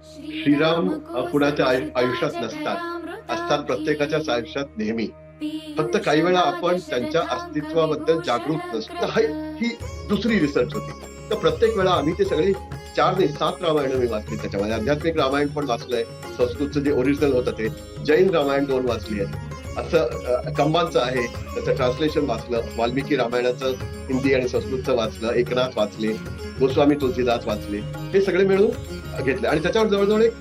श्रीराम कुणाच्या आयुष्यात नसतात, असतात प्रत्येकाच्याच आयुष्यात नेहमी. फक्त काही वेळा आपण त्यांच्या अस्तित्वाबद्दल जागरूक नसतो. ही दुसरी रिसर्च होती. तर प्रत्येक वेळा आम्ही ते सगळे 4 नाही 7 रामायण मी वाचली. त्याच्यामध्ये आध्यात्मिक रामायण पण वाचलंय, संस्कृतचं जे ओरिजिनल होतं ते, जैन रामायण 2 वाचली आहे. असं कंबांचं आहे, त्याचं ट्रान्सलेशन वाचलं, वाल्मिकी रामायणाचं हिंदी आणि संस्कृतचं वाचलं, एकनाथ वाचले, गोस्वामी तुलसीदास वाचले, हे सगळे मिळून घेतले. आणि त्याच्यावर जवळजवळ एक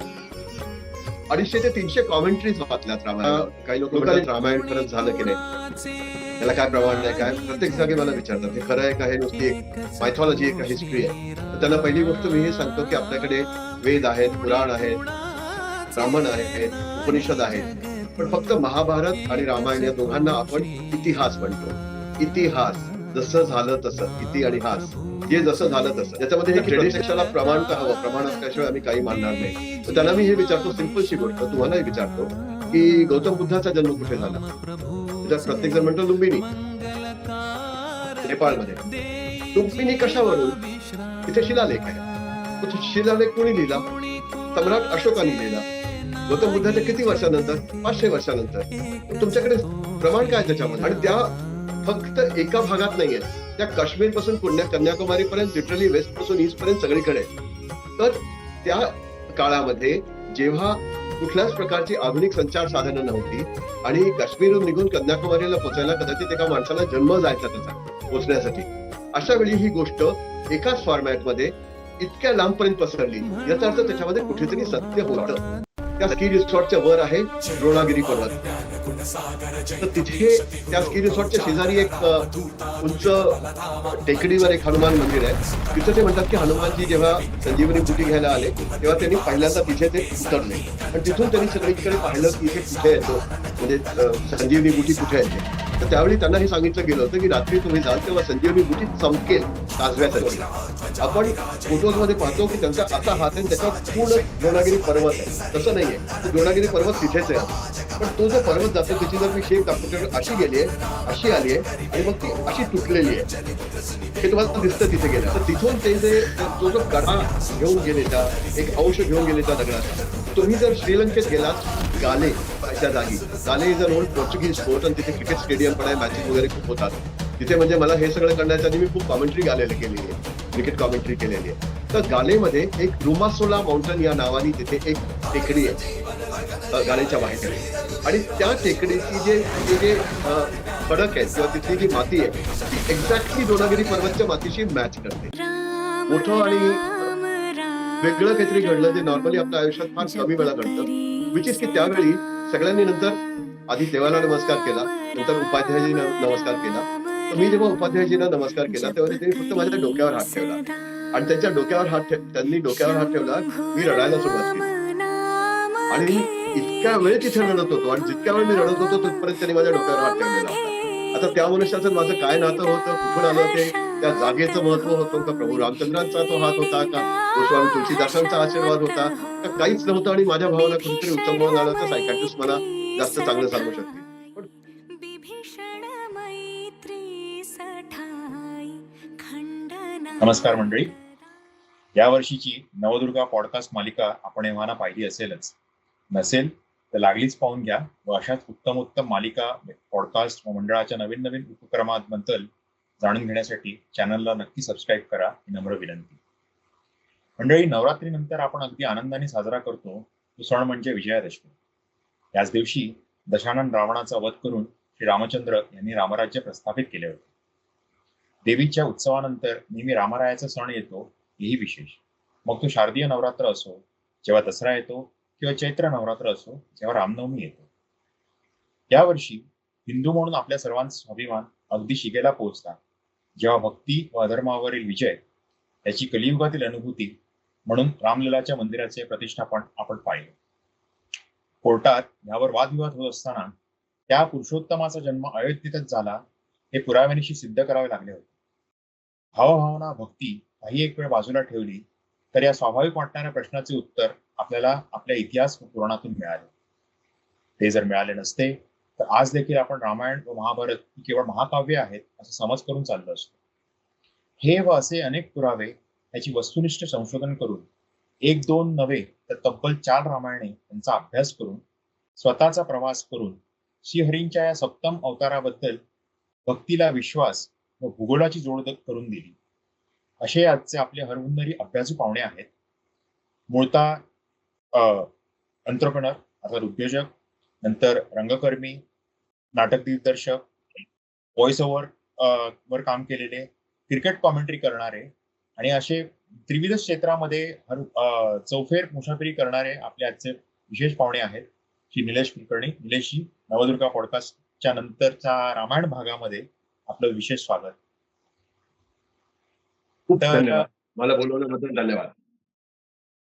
250 ते 300 कॉमेंट्रीज वाचल्यात रामायण. काही लोक म्हणतात रामायण खरंच झालं की नाही, त्याला काय प्रमाण नाही काय. प्रत्येक जागी मला विचारतात हे खरं आहे का, हे नुसती एक मायथॉलॉजी आहे का, हिस्ट्री आहे. तर त्यांना पहिली गोष्ट मी हे सांगतो की आपल्याकडे वेद आहेत, पुराण आहेत, ब्राह्मण आहेत, उपनिषद आहेत, पण फक्त महाभारत आणि रामायण या दोघांना आपण इतिहास म्हणतो. इतिहास जसं झालं तसं, इति आणि हास, जे जसं झालं तसं. याच्यामध्ये हे ट्रेडिशनला प्रमाण तर हवं, प्रमाण असल्याशिवाय आम्ही काही मानणार नाही. तर त्यांना मी हे विचारतो, सिंपलशी गोष्ट तुम्हालाही विचारतो की गौतम बुद्धाचा जन्म कुठे झाला. त्याच्यात प्रत्येक जण म्हणतो लुंबिनी, नेपाळमध्ये. लुंबिनी कशावरून, तिथे शिलालेख आहे. तो शिलालेख कोणी लिहिला, सम्राट अशोकाने लिहिला. गौतम बुद्धाच्या किती वर्षानंतर, 500 वर्षानंतर. तुमच्याकडे प्रमाण काय त्याच्यामध्ये. आणि त्या फक्त एका भागात नाहीये, त्या काश्मीर पासून कन्याकुमारी पर्यंत, लिटरली वेस्ट पासून ईस्ट पर्यंत सगळीकडे. तर त्या काळामध्ये जेव्हा कुठल्याच प्रकारची आधुनिक संचार साधनं नव्हती आणि काश्मीरहून निघून कन्याकुमारीला पोहोचायला कदाचित एका माणसाला जन्म जायचा त्याचा पोहोचण्यासाठी. अशा वेळी ही गोष्ट एकाच फॉर्मॅटमध्ये इतक्या लांबपर्यंत पसरली, याचा अर्थ त्याच्यामध्ये कुठेतरी सत्य होतं. त्या स्की रिसॉर्टच्या वर आहे द्रोणागिरी पर्वत. तर तिथे त्या स्की रिसॉर्टच्या शेजारी एक उंच टेकडीवर एक हनुमान मंदिर आहे. तिथं ते म्हणतात की हनुमानजी जेव्हा संजीवनी बुटी घ्यायला आले तेव्हा त्यांनी पहिल्यांदा तिथे ते उतरले आणि तिथून त्यांनी सगळीकडे पाहिलं की इथे कुठे येतो, म्हणजे संजीवनी बुटी कुठे येते. तर त्यावेळी त्यांना हे सांगितलं गेलं होतं की रात्री तुम्ही जाल तेव्हा संजीवनी बुटी चमकेल काजव्यासाठी. आपण फोटोजमध्ये पाहतो की त्यांचा असा हात आहे, त्याच्यावर पूर्ण द्रोणागिरी पर्वत आहे. तसं नाहीये, द्रोणागिरी पर्वत तिथेच आहे, पण तो जो पर्वत जातो त्याची जर मी शेक दाखवतो, अशी गेली आहे, अशी आली आहे आणि मग ती अशी तुटलेली आहे. हे तुम्हाला दिसतं तिथे गेलं. तर तिथून ते जे तो जो गडा घेऊन गेले, त्या एक अंश घेऊन गेले त्या दगडाचा. तुम्ही जर श्रीलंकेत गेलात, गाले त्या जागी, Galle is an old Portuguese fort आणि तिथे क्रिकेट स्टेडियम पण आहे, मॅचेस वगैरे खूप होतात तिथे. म्हणजे मला हे सगळं करण्याच्या आधी मी खूप कॉमेंट्री गालेली केलेली आहे, क्रिकेट कॉमेंट्री केलेली आहे. तर गालेमध्ये एक रुमासोला माउंटन या नावाने तिथे एक टेकडी आहे गालेच्या बाहेर. आणि त्या टेकडीची जे खडक आहेत किंवा तिथली जी माती आहे ती एक्झॅक्टली द्रोणागिरी पर्वतच्या मातीशी मॅच करते. मोठं आणि वेगळं काहीतरी घडलं जे नॉर्मली आपल्या आयुष्यात फार कमी वेळा घडतं, विच इज की त्यावेळी सगळ्यांनी नंतर आधी देवाला नमस्कार केला, नंतर उपाध्यायजींना नमस्कार केला. तर मी जेव्हा उपाध्यायजींना नमस्कार केला तेव्हा त्यांनी फक्त माझ्या डोक्यावर हात ठेवला आणि त्यांच्या डोक्यावर त्यांनी डोक्यावर हात ठेवला. मी रडायला सुरुवात केली आणि इतक्या वेळ तिथे रडत होतो आणि जितक्या वेळ मी रडत होतो तिथपर्यंत त्यांनी माझ्या डोक्यावर हात ठेवलेला होता. आता त्या मनुष्याचं माझं काय नातं होतं, कुठून आलं ते, त्या जागेचं महत्व होतं का, प्रभू रामचंद्रांचा तो हात होता का, गोस्वामी तुलसीदासांचा आशीर्वाद होता का, काहीच नव्हतं. आणि माझ्या भावाला कुठेतरी उत्तम आलं तर सायकॅट्रिस्ट मला जास्त चांगलं सांगू शकते. नमस्कार मंडळी, या वर्षीची नवदुर्गा पॉडकास्ट मालिका आपण एव्हाना पाहिली असेलच. नसेल तर लागलीच पाहून घ्या व अशाच उत्तम मालिका, पॉडकास्ट व मंडळाच्या नवीन उपक्रमांबद्दल जाणून घेण्यासाठी चॅनलला नक्की सबस्क्राईब करा ही नम्र विनंती. मंडळी, नवरात्रीनंतर आपण अगदी आनंदाने साजरा करतो तो सण म्हणजे विजयादशमी. याच दिवशी दशानन रावणाचा वध करून श्री रामचंद्र यांनी रामराज्य प्रस्थापित केले होते. देवीच्या उत्सवानंतर नेहमी रामरायाचा सण येतो, हेही विशेष. मग तो शारदीय नवरात्र असो, जेव्हा दसरा येतो, किंवा चैत्र नवरात्र असो, जेव्हा रामनवमी येतो. यावर्षी हिंदू म्हणून आपल्या सर्वांचा स्वाभिमान अगदी शिगेला पोहोचला जेव्हा भक्ती व अधर्मावरील विजय याची कलियुगातील अनुभूती म्हणून रामललाच्या मंदिराचे प्रतिष्ठापन आपण पाहिले. कोर्टात यावर वादविवाद होत असताना त्या पुरुषोत्तमाचा जन्म अयोध्येतच झाला हे पुराव्यानिशी सिद्ध करावे लागले होते. भावभावना, भक्ती काही एक वेळ बाजूला ठेवली तर या स्वाभाविक वाटणाऱ्या प्रश्नाचे उत्तर आपल्याला आपल्या इतिहास व पुराणातून मिळाले. ते जर मिळाले नसते तर आज देखील आपण रामायण व महाभारत ही केवळ महाकाव्य आहेत असं समज करून चाललो असतो. हे व असे अनेक पुरावे याची वस्तुनिष्ठ संशोधन करून एक दोन नव्हे तर तब्बल 4 रामायणे यांचा अभ्यास करून, स्वतःचा प्रवास करून श्रीहरींच्या या सप्तम अवताराबद्दल भक्तीला विश्वास व भूगोलाची जोड करून दिली. असे आजचे आपले हरहुन्नरी अभ्यासू पाहुणे आहेत. मूळतः एंटरप्रेनर अर्थात उद्योजक, नंतर रंगकर्मी, नाटक दिग्दर्शक, व्हॉइस ओव्हर वर काम केलेले, क्रिकेट कॉमेंट्री करणारे आणि असे त्रिविध क्षेत्रामध्ये चौफेर मुसाफिरी करणारे आपले आजचे विशेष पाहुणे आहेत श्री निलेश कुलकर्णी. निलेशजी, नवदुर्गा पॉडकास्टच्या नंतरच्या रामायण भागामध्ये आपलं विशेष स्वागत. खूप तर धन्यवाद. मला बोलवण्याबद्दल धन्यवाद.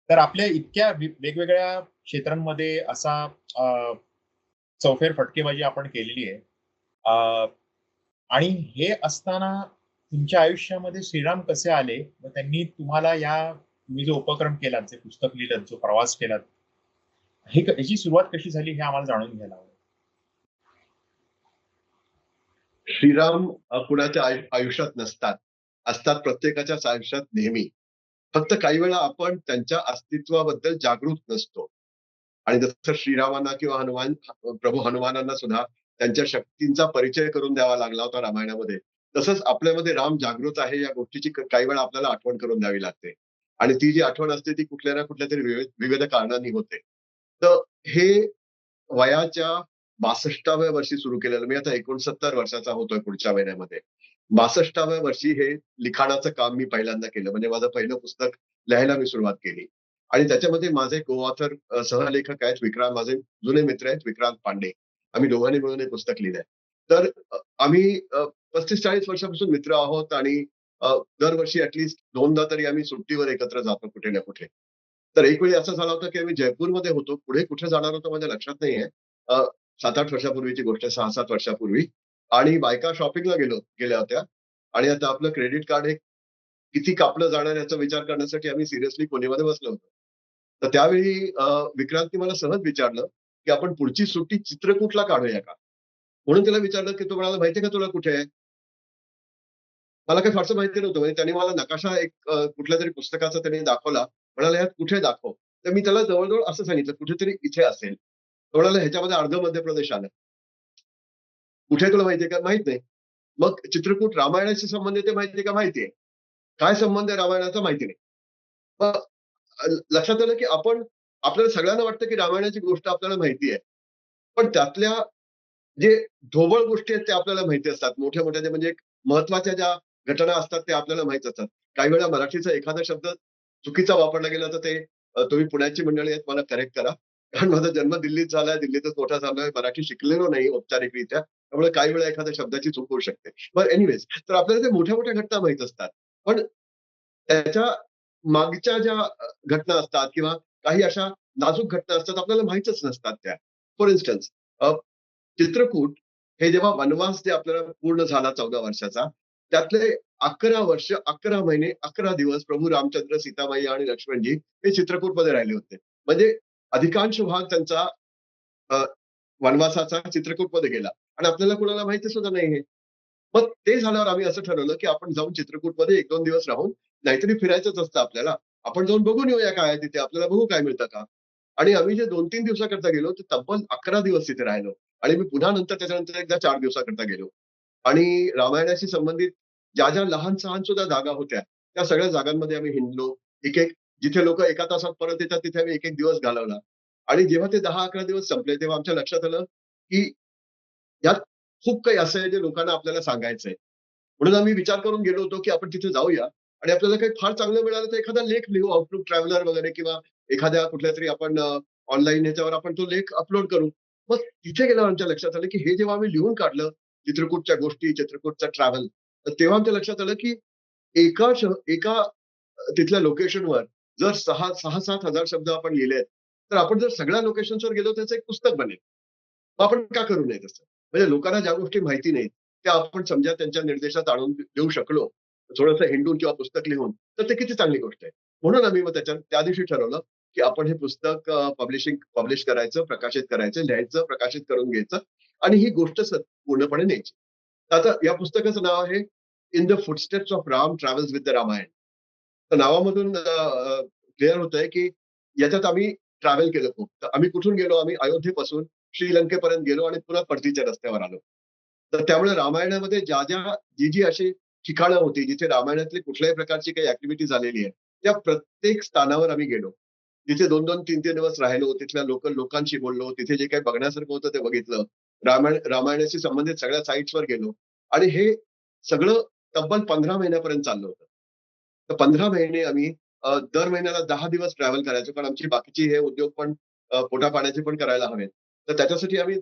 तर आपल्या इतक्या वेगवेगळ्या क्षेत्रांमध्ये असा चौफेर फटकेबाजी आपण केलेली आहे. आणि हे असताना तुमच्या आयुष्यामध्ये श्रीराम कसे आले व त्यांनी तुम्हाला तुम्ही जो उपक्रम केलात, जे पुस्तक लिहिलं, जो प्रवास केलात, याची सुरुवात कशी झाली हे आम्हाला जाणून घ्यायला हवं. श्रीराम कुणाच्या आयुष्यात नसतात, असतात प्रत्येकाच्याच आयुष्यात नेहमी. फक्त काही वेळा आपण त्यांच्या अस्तित्वाबद्दल जागृत नसतो. आणि जसं श्रीरामांना किंवा प्रभू हनुमानांना सुद्धा त्यांच्या शक्तींचा परिचय करून द्यावा लागला होता रामायणामध्ये, तसंच आपल्यामध्ये राम जागृत आहे या गोष्टीची काही वेळा आपल्याला आठवण करून द्यावी लागते. आणि ती जी आठवण असते ती कुठल्या ना कुठल्या तरी विविध कारणांनी होते. तर हे वयाच्या 62व्या वर्षी सुरू केलेलं. मी आता 69 वर्षाचा होतोय पुढच्या महिन्यामध्ये. 62व्या वर्षी हे लिखाणाचं काम मी पहिल्यांदा केलं. म्हणजे माझं पहिलं पुस्तक लिहायला मी सुरुवात केली. आणि त्याच्यामध्ये माझे को-ऑथर सहलेखक आहेत माझे जुने मित्र आहेत विक्रांत पांडे. आम्ही दोघांनी मिळून हे पुस्तक लिहिलंय. तर आम्ही 35-40 वर्षापासून मित्र आहोत आणि दरवर्षी ऍटलिस्ट 2दा तरी आम्ही सुट्टीवर एकत्र जातो कुठे ना कुठे. तर एक वेळी असं झालं होतं की आम्ही जयपूरमध्ये होतो. पुढे कुठे जाणार होतो माझ्या लक्षात नाहीये. 7-8 वर्षापूर्वीची गोष्ट आहे, 6-7 वर्षापूर्वी. आणि बायका शॉपिंगला गेल्या होत्या. आणि आता आपलं क्रेडिट कार्ड हे किती कापलं जाणार याचा विचार करण्यासाठी आम्ही सिरियसली खोलीमध्ये बसलो होतो. तर त्यावेळी विक्रांतने मला सहज विचारलं की आपण पुढची सुट्टी चित्रकूटला काढूया का? म्हणून त्याला विचारलं की तो म्हणाला, माहितीये का तुला कुठे आहे? मला काही फारसं माहिती नव्हतं. म्हणजे त्यांनी मला नकाशा एक कुठल्या तरी पुस्तकाचा त्यांनी दाखवला. म्हणाला, "ह्यात कुठे दाखव?" तर मी त्याला जवळ असं सांगितलं, "कुठेतरी इथे असेल." तो म्हणाला, "ह्याच्यामध्ये अर्ध मध्य प्रदेश आलं." "कुठे तुला माहितीये का?" "माहित नाही." "मग चित्रकूट रामायणाशी संबंधित आहे माहितीये का?" "माहितीये." "काय संबंध आहे रामायणाचा?" "माहिती नाही." मग लक्षात आलं की आपल्याला सगळ्यांना वाटतं की रामायणाची गोष्ट आपल्याला माहिती आहे. पण त्यातल्या जे ढोबळ गोष्टी आहेत त्या आपल्याला माहिती असतात. मोठ्या-मोठ्या म्हणजे महत्त्वाच्या ज्या घटना असतात त्या आपल्याला माहीत असतात. काही वेळा मराठीचा एखादा शब्द चुकीचा वापरला गेला तर ते तुम्ही पुण्याची मंडळी आहेत मला करेक्ट करा. कारण माझा जन्म दिल्लीत झालाय, दिल्लीतच मोठा झालोय, मराठी शिकलेलो नाही औपचारिकरित्या. त्यामुळे काही वेळा एखाद्या शब्दाची चूक होऊ शकते. बरं एनिवेज तर आपल्याला ते मोठ्या-मोठ्या घटना माहीत असतात. पण त्याच्या मागच्या ज्या घटना असतात किंवा काही अशा नाजूक घटना असतात आपल्याला माहीतच नसतात त्या. फॉर इन्स्टन्स चित्रकूट हे जेव्हा वनवास जे आपल्याला पूर्ण झाला 14 वर्षाचा, त्यातले 11 वर्ष, 11 महिने, 11 दिवस प्रभू रामचंद्र, सीतामाई आणि लक्ष्मणजी हे चित्रकूटमध्ये राहिले होते. म्हणजे अधिकांश भाग त्यांचा अ, वनवासाचा चित्रकूटमध्ये गेला आणि आपल्याला कुणाला माहिती सुद्धा नाही हे. मग ते झाल्यावर आम्ही असं ठरवलं, की आपण जाऊन चित्रकूटमध्ये 1-2 दिवस राहून नाहीतरी फिरायचंच असतं आपल्याला. आपण जाऊन बघून येऊया काय आहे तिथे, आपल्याला बघू काय मिळतं का? आणि आम्ही जे 2-3 दिवसाकरता गेलो, ते तब्बल 11 दिवस तिथे राहिलो. आणि मी पुन्हा त्याच्यानंतर एकदा 4 दिवसाकरता गेलो. आणि रामायणाशी संबंधित ज्या लहान-सहान सुद्धा जागा होत्या, त्या सगळ्या जागांमध्ये आम्ही हिंडलो. एक-एक जिथे लोकं एका तासात परत येतात, तिथे आम्ही 1-1 दिवस घालवला. आणि जेव्हा ते 10-11 दिवस संपले, तेव्हा आमच्या लक्षात आलं, की यात खूप काही असं आहे जे लोकांना आपल्याला सांगायचंय. म्हणून आम्ही विचार करून गेलो होतो, की आपण तिथे जाऊया आणि आपल्याला काही फार चांगलं मिळालं तर एखादा लेख लिहू आउटलुक ट्रॅव्हलर वगैरे किंवा एखाद्या कुठल्यातरी आपण ऑनलाईन ह्याच्यावर आपण तो लेख अपलोड करू. मग तिथे गेल्यावर आमच्या लक्षात आलं, की हे जेव्हा आम्ही लिहून काढलं, चित्रकूटच्या गोष्टी, चित्रकूटचा ट्रॅव्हल, तर तेव्हा आमच्या लक्षात आलं, की एका तिथल्या लोकेशनवर जर 6,000-7 हजार शब्द आपण लिहिलेत, तर आपण जर सगळ्या लोकेशन्सवर गेलो त्याचं एक पुस्तक बनेल. मग आपण का करू नये तसं? म्हणजे लोकांना ज्या गोष्टी माहिती नाहीत, त्या आपण समजा त्यांच्या निर्देशात आणून देऊ शकलो, थोडंसं हिंडून किंवा पुस्तक लिहून, तर ते किती चांगली गोष्ट आहे. म्हणून आम्ही मग त्या दिवशी ठरवलं, की आपण हे पुस्तक पब्लिश करायचं, प्रकाशित करायचं, लिहायचं, प्रकाशित करून घ्यायचं आणि ही गोष्ट पूर्णपणे न्यायची. आता या पुस्तकाचं नाव आहे in the footsteps of Ram travels with the Ramayana. तर नावामधून क्लिअर होतंय की याच्यात आम्ही ट्रॅव्हल केलं खूप. तर आम्ही कुठून गेलो? आम्ही अयोध्येपासून श्रीलंकेपर्यंत गेलो आणि पुन्हा परतीच्या रस्त्यावर आलो. तर त्यामुळे रामायणामध्ये जी अशी ठिकाणं होती, जिथे रामायणातली कुठल्याही प्रकारची काही ऍक्टिव्हिटी झालेली आहे, त्या प्रत्येक स्थानावर आम्ही गेलो. तिथे 2-2, 3-3 दिवस राहिलो. तिथल्या लोकल लोकांशी बोललो. तिथे जे काही बघण्यासारखं होतं ते बघितलं. रामायणाशी संबंधित सगळ्या साइट्सवर गेलो आणि हे सगळं तब्बल 15 महिन्यापर्यंत चाललं होतं. तर 15 महिने आम्ही दर महिन्याला 10 दिवस ट्रॅव्हल करायचो. कारण आमची बाकीची हे उद्योग पण पोटापाण्याचे पण करायला हवेत. तर त्याच्यासाठी आम्ही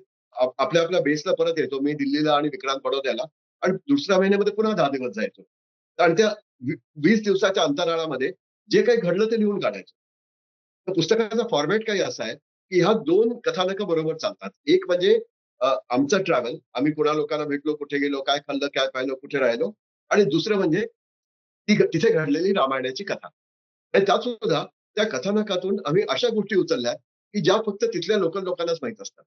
आपल्या आपल्या बेसला परत येतो. मी दिल्लीला आणि विक्रांत बडोद्याला आणि दुसऱ्या महिन्यामध्ये पुन्हा 10 दिवस जायचो. आणि त्या 20 दिवसाच्या अंतराळामध्ये जे काही घडलं ते लिहून काढायचं. तर पुस्तकाचा फॉर्मॅट काही असा आहे, की ह्या 2 कथानकं बरोबर चालतात. एक म्हणजे आमचं ट्रॅव्हल, आम्ही कुणा लोकांना भेटलो, कुठे गेलो, काय खाल्लं, काय पाहिलं, कुठे राहिलो आणि दुसरं म्हणजे तिथे घडलेली रामायणाची कथा. आणि त्यात सुद्धा त्या कथानकातून आम्ही अशा गोष्टी उचलल्या, की ज्या फक्त तिथल्या लोकल लोकांनाच माहीत असतात.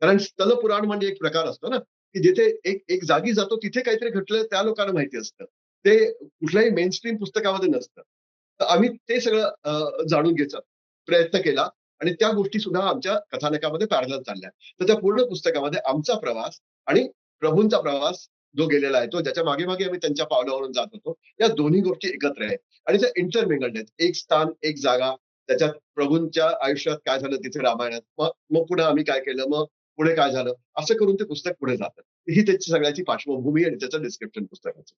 कारण स्थलपुराण म्हणजे एक प्रकार असतो ना, की जिथे एक एक जागी जातो तिथे काहीतरी घडलं त्या लोकांना माहिती असतं. ते कुठल्याही मेनस्ट्रीम पुस्तकामध्ये नसतं. तर आम्ही ते सगळं जाणून घ्यायचा प्रयत्न केला आणि त्या गोष्टी सुद्धा आमच्या कथानकामध्ये पॅरलल चालल्या. तर त्या पूर्ण पुस्तकामध्ये आमचा प्रवास आणि प्रभूंचा प्रवास जो गेलेला आहे, तो ज्याच्या मागे-मागे आम्ही त्यांच्या पावलावरून जात होतो. या दोन्ही गोष्टी एकत्र आहेत आणि त्या इंटरमिंगल्ड आहेत. एक स्थान, एक जागा, त्याच्यात प्रभूंच्या आयुष्यात काय झालं तिथे रामायणात. मग मग पुढे आम्ही काय केलं, मग पुढे काय झालं, असं करून ते पुस्तक पुढे जातं. ही त्याची सगळ्याची पार्श्वभूमी आणि त्याचं डिस्क्रिप्शन पुस्तकाचं.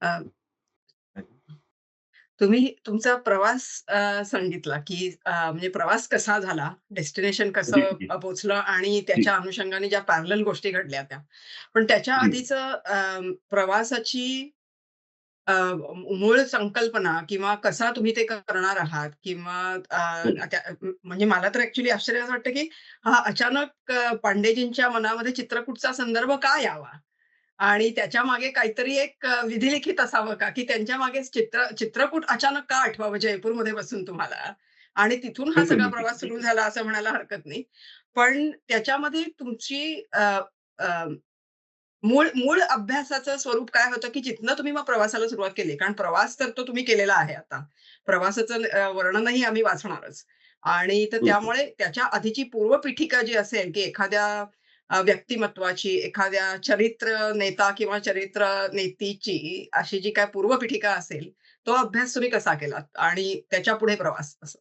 अ, तुम्ही तुमचा प्रवास सांगितला, की म्हणजे प्रवास कसा झाला, डेस्टिनेशन कसं जी, पोहोचलं आणि जी, त्याच्या अनुषंगाने ज्या पॅरलल गोष्टी घडल्या त्या. पण त्याच्या जी. आधीचं प्रवासाची अ, मूळ संकल्पना किंवा कसा तुम्ही ते करणार आहात किंवा हं. म्हणजे मला तर ॲक्चुअली आश्चर्य असं वाटतं, की हा अचानक पांडेजींच्या मनामध्ये चित्रकूटचा संदर्भ का यावा? आणि त्याच्यामागे काहीतरी एक विधिलिखित असावं का, की त्यांच्या मागे चित्रकूट अचानक का आठवावं जयपूरमध्ये बसून तुम्हाला? आणि तिथून हा बिलकुल, सगळा बिलकुल, प्रवास सुरू बिलकुल. झाला असं म्हणायला हरकत नाही. पण त्याच्यामध्ये तुमची अ, अ, मूळ मूळ अभ्यासाचं स्वरूप काय होतं, की जिथनं तुम्ही मग प्रवासाला सुरुवात केली? कारण प्रवास तर तो तुम्ही केलेला आहे आता. प्रवासाचं वर्णनही आम्ही वाचणारच. आणि तर हं, हं. त्यामुळे त्याच्या आधीची पूर्वपीठिका जी असेल, की एखाद्या व्यक्तिमत्त्वाची, एखाद्या चरित्र नेता किंवा चरित्र नेतीची अशी जी काही पूर्वपीठिका असेल, तो अभ्यास तुम्ही कसा केलात? आणि त्याच्यापुढे प्रवास असं?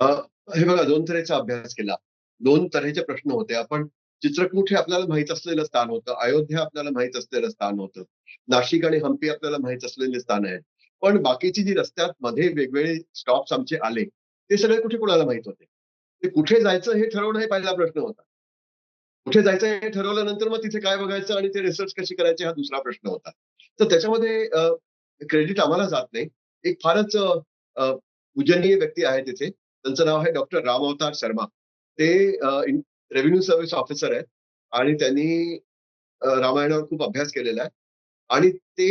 अ, हे बघा 2 तऱ्हेचा अभ्यास केला. 2 तऱ्हेचे प्रश्न होते. आपण चित्रकूट हे आपल्याला माहीत असलेलं स्थान होतं. अयोध्या आपल्याला माहीत असलेलं स्थान होतं. नाशिक आणि हंपी आपल्याला माहीत असलेले स्थान आहेत. पण बाकीची जी रस्त्यात मध्ये वेगवेगळे स्टॉप्स आमचे आले, ते सगळे कुठे कोणाला माहीत होते. ते कुठे जायचं हे ठरवणं हे पहिला प्रश्न होता. कुठे जायचं हे ठरवल्यानंतर मग तिथे काय बघायचं आणि ते रिसर्च कशी करायची हा दुसरा प्रश्न होता. तर त्याच्यामध्ये क्रेडिट आम्हाला जात नाही. एक फारच अ, अ, पूजनीय व्यक्ती आहे तिथे. त्यांचं नाव आहे डॉक्टर राम अवतार शर्मा. ते रेव्हेन्यू सर्व्हिस ऑफिसर आहेत आणि त्यांनी रामायणावर खूप अभ्यास केलेला आहे आणि ते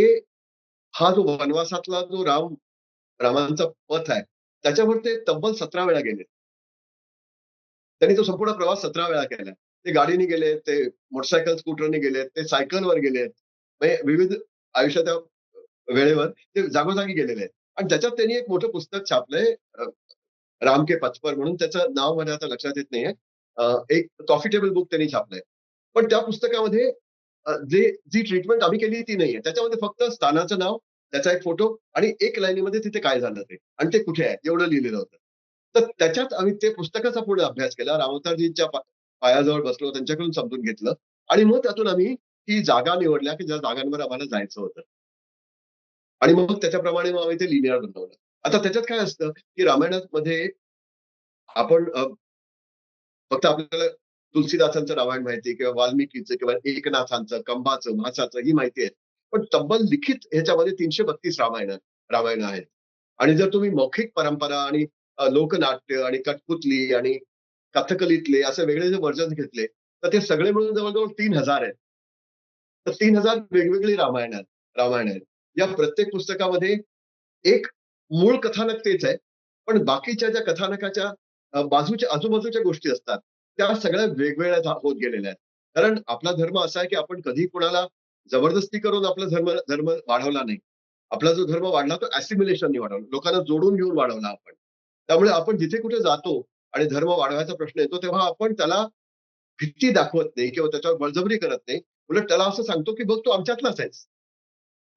हा जो वनवासातला जो रामांचा पथ आहे, त्याच्यावर ते तब्बल 17 वेळा गेले. त्यांनी तो संपूर्ण प्रवास 17 वेळा केला. ते गाडीने गेले, ते मोटरसायकल, स्कूटरने गेलेत, ते सायकलवर गेलेत. म्हणजे विविध आयुष्याच्या वेळेवर ते जागोजागी गेलेले आहेत. आणि त्याच्यात त्यांनी एक मोठं पुस्तक छापलंय राम के पथ पर म्हणून त्याचं नाव माझ्या आता लक्षात येत नाहीये. एक कॉफी टेबल बुक त्यांनी छापलंय. पण त्या पुस्तकामध्ये जी ट्रीटमेंट आम्ही केली ती नाहीये. त्याच्यामध्ये फक्त स्थानाचं नाव, त्याचा एक फोटो आणि एक लाईनीमध्ये तिथे काय झालं ते आणि ते कुठे आहे एवढं लिहिलेलं होतं. तर त्याच्यात आम्ही ते पुस्तकाचा पुढे अभ्यास केला. रामवतारजींच्या पायाजवळ बसलो, त्यांच्याकडून समजून घेतलं आणि मग त्यातून आम्ही ही जागा निवडल्या, की ज्या जागांवर आम्हाला जायचं होतं. आणि मग त्याच्याप्रमाणे मग आम्ही ते लिनिअर बनवलं. आता त्याच्यात काय असतं, की रामायणामध्ये आपण फक्त आपल्याला तुलसीदासांचं रामायण माहिती आहे किंवा वाल्मिकीचं किंवा एकनाथांचं, कंबाचं, भासाचं ही माहिती आहे. पण तब्बल लिखित ह्याच्यामध्ये 332 रामायण आहेत. आणि जर तुम्ही मौखिक परंपरा आणि लोकनाट्य आणि कठपुतली आणि कथकलीतले असे वेगळे जे व्हर्जन्स घेतले, तर ते सगळे मिळून जवळ-जवळ 3000 आहेत. तर 3000 वेगवेगळी रामायण आहेत. या प्रत्येक पुस्तकामध्ये एक मूळ कथानक तेच आहे. पण बाकीच्या ज्या कथानकाच्या बाजूच्या आजूबाजूच्या गोष्टी असतात, त्या सगळ्या वेगवेगळ्या होत गेलेल्या आहेत. कारण आपला धर्म असा आहे, की आपण कधी कुणाला जबरदस्ती करून आपला धर्म धर्म वाढवला नाही. आपला जो धर्म वाढला तो ऍसिम्युलेशननी वाढवला, लोकांना जोडून घेऊन वाढवला आपण. त्यामुळे आपण जिथे कुठे जातो आणि धर्म वाढवायचा प्रश्न येतो तेव्हा आपण त्याला भीती दाखवत नाही किंवा त्याच्यावर बळजबरी करत नाही. उलट त्याला असं सांगतो की बघ तू आमच्यातलाच आहेस.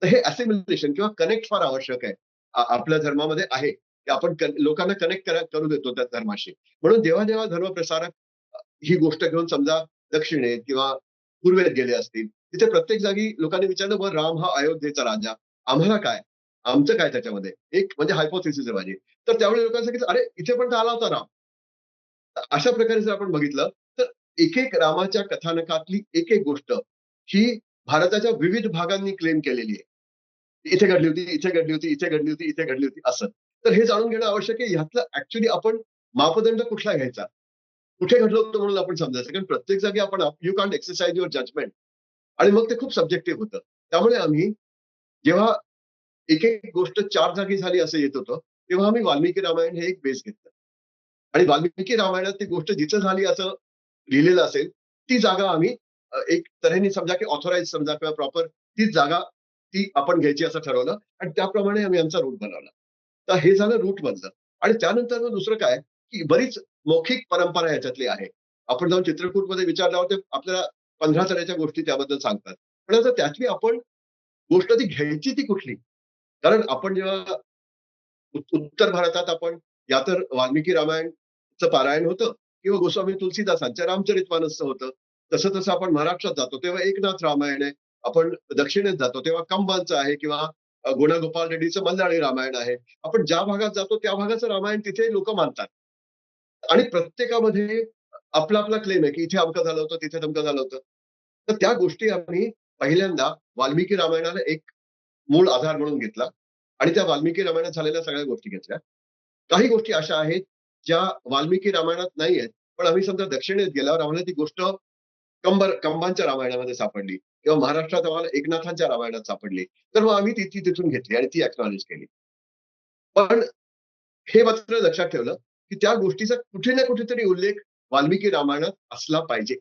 तर हे ऍसिम्युलेशन किंवा कनेक्ट फार आवश्यक आहे. आपल्या धर्मामध्ये आहे की आपण लोकांना कनेक्ट करू देतो त्या धर्माशी. म्हणून जेव्हा जेव्हा धर्मप्रसारक ही गोष्ट घेऊन समजा दक्षिणेत किंवा पूर्वेत गेले असतील, तिथे प्रत्येक जागी लोकांनी विचारलं, बरं राम हा अयोध्येचा राजा, आम्हाला काय? आमचं काय त्याच्यामध्ये? एक म्हणजे हायपोथेसिस आहे माझी. तर त्यावेळी लोकांनी सांगितलं, अरे इथे पण तर आला होता राम. अशा प्रकारे जर आपण बघितलं तर एक एक रामाच्या कथानकातली एक एक गोष्ट ही भारताच्या विविध भागांनी क्लेम केलेली आहे. इथे घडली होती, इथे घडली होती, इथे घडली होती, इथे घडली होती असं. तर हे जाणून घेणं आवश्यक आहे. ह्यातलं ऍक्च्युली आपण मापदंड कुठला घ्यायचा? कुठे घडलं होतं म्हणून आपण समजायचं. कारण प्रत्येक जागी आपण you can't exercise your judgement आणि मग ते खूप सब्जेक्टिव्ह होतं. त्यामुळे आम्ही जेव्हा एक एक गोष्ट 4 जागी झाली असं येत होतं, तेव्हा आम्ही वाल्मिकी रामायण हे एक बेस घेतलं. आणि वाल्मिकी रामायणात ती गोष्ट जिथं झाली असं लिहिलेलं असेल, ती जागा आम्ही एक तऱ्हेने समजा की ऑथराइज समजा किंवा प्रॉपर तीच जागा ती आपण घ्यायची असं ठरवलं आणि त्याप्रमाणे आम्ही आमचा रूट बनवला. तर हे झालं रूट मधलं. आणि त्यानंतर मग दुसरं काय, की बरीच मौखिक परंपरा ह्याच्यातली आहे. आपण जाऊन चित्रकूटमध्ये विचारल्यावर ते आपल्याला 15 तऱ्हेच्या गोष्टी त्याबद्दल सांगतात. पण आता त्यातली आपण गोष्ट ती घ्यायची ती कुठली? कारण आपण जेव्हा उत्तर भारतात आपण या तर वाल्मिकी रामायणचं पारायण होतं किंवा गोस्वामी तुलसीदासांचं रामचरितमानसचं होतं. तसं तसं आपण महाराष्ट्रात जातो तेव्हा एकनाथ रामायण आहे. आपण दक्षिणेत जातो तेव्हा कंबांचं आहे किंवा गुणागोपाल रेड्डीचं मल्हारी रामायण आहे. आपण ज्या भागात जातो त्या भागाचं रामायण तिथे लोक मानतात. आणि प्रत्येकामध्ये आपला आपला क्लेम आहे की इथे अमकं झालं होतं, तिथे तमकं झालं होतं. तर त्या गोष्टी आम्ही पहिल्यांदा वाल्मिकी रामायणाला एक मूळ आधार म्हणून घेतला आणि त्या वाल्मिकी रामायणात झालेल्या सगळ्या गोष्टी घेतल्या. काही गोष्टी अशा आहेत ज्या वाल्मिकी रामायणात नाही आहेत, पण आम्ही समजा दक्षिणेत गेल्यावर आम्हाला ती गोष्ट कंबांच्या रामायणामध्ये सापडली किंवा महाराष्ट्रात आम्हाला एकनाथांच्या रामायणात सापडली. तर मग आम्ही ती तिथून घेतली आणि ती एक्नॉलेज केली. पण हे मात्र लक्षात ठेवलं, की त्या गोष्टीचा कुठे ना कुठेतरी उल्लेख वाल्मिकी रामायणात असला पाहिजे.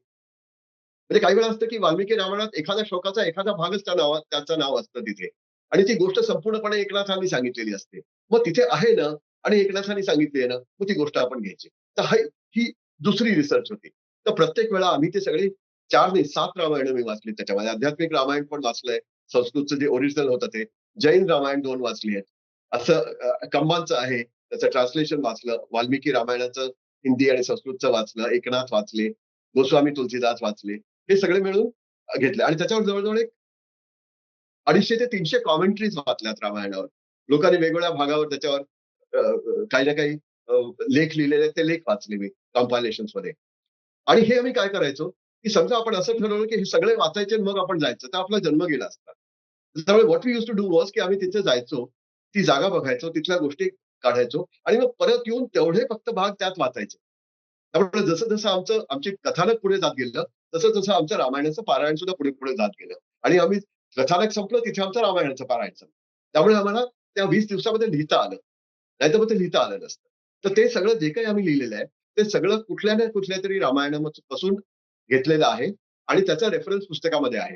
म्हणजे काही वेळा असतं, की वाल्मिकी रामायणात एखाद्या श्लोकाचा एखादा भागच त्याचं नाव असतं तिथे आणि ती गोष्ट संपूर्णपणे एकनाथांनी सांगितलेली असते. मग तिथे आहे ना आणि एकनाथांनी सांगितली आहे ना, मग ती गोष्ट आपण घ्यायची. तर ही दुसरी रिसर्च होती. तर प्रत्येक वेळा आम्ही ते सगळे 4 नाही 7 रामायण मी वाचली त्याच्यामध्ये. आध्यात्मिक रामायण पण वाचलंय. संस्कृतचं जे ओरिजिनल होतं ते. जैन रामायण 2 वाचली आहेत. असं कंबांचं आहे. त्याचं ट्रान्सलेशन वाचलं. वाल्मिकी रामायणाचं हिंदी आणि संस्कृतचं वाचलं. एकनाथ वाचले. गोस्वामी तुलसीदास वाचले. हे सगळे मिळून घेतले आणि त्याच्यावर जवळ-जवळ एक 250 ते 300 कॉमेंटरीज वाचल्यात रामायणावर. लोकांनी वेगवेगळ्या भागावर त्याच्यावर काही ना काही लेख लिहिलेले ते लेख वाचले मी कंपायलेशन्समध्ये. आणि हे आम्ही काय करायचो, की समजा आपण असं ठरवलं, की हे सगळे वाचायचे आणि मग आपण जायचं, तर आपला जन्म गेला असता. त्यामुळे what we used to do was की आम्ही तिथे जायचो, ती जागा बघायचो, तिथल्या गोष्टी काढायचो आणि मग परत येऊन तेवढे फक्त भाग त्यात वाचायचे. त्यामुळे जसं-जसं आमची कथानक पुढे जात गेलं, तसं-तसं आमचं रामायणाचं पारायण सुद्धा पुढे-पुढे जात गेलं. आणि आम्ही कथानक संपलं तिथे आमचं रामायणाचं पारायण संपलं. त्यामुळे आम्हाला त्या 20 दिवसामध्ये लिहिता आलं. नाहीतर मग ते लिहिता आलं नसतं. तर ते सगळं जे काही आम्ही लिहिलेलं आहे, ते सगळं कुठल्या ना कुठल्यातरी रामायणापासून घेतलेलं आहे आणि त्याचा रेफरन्स पुस्तकामध्ये आहे.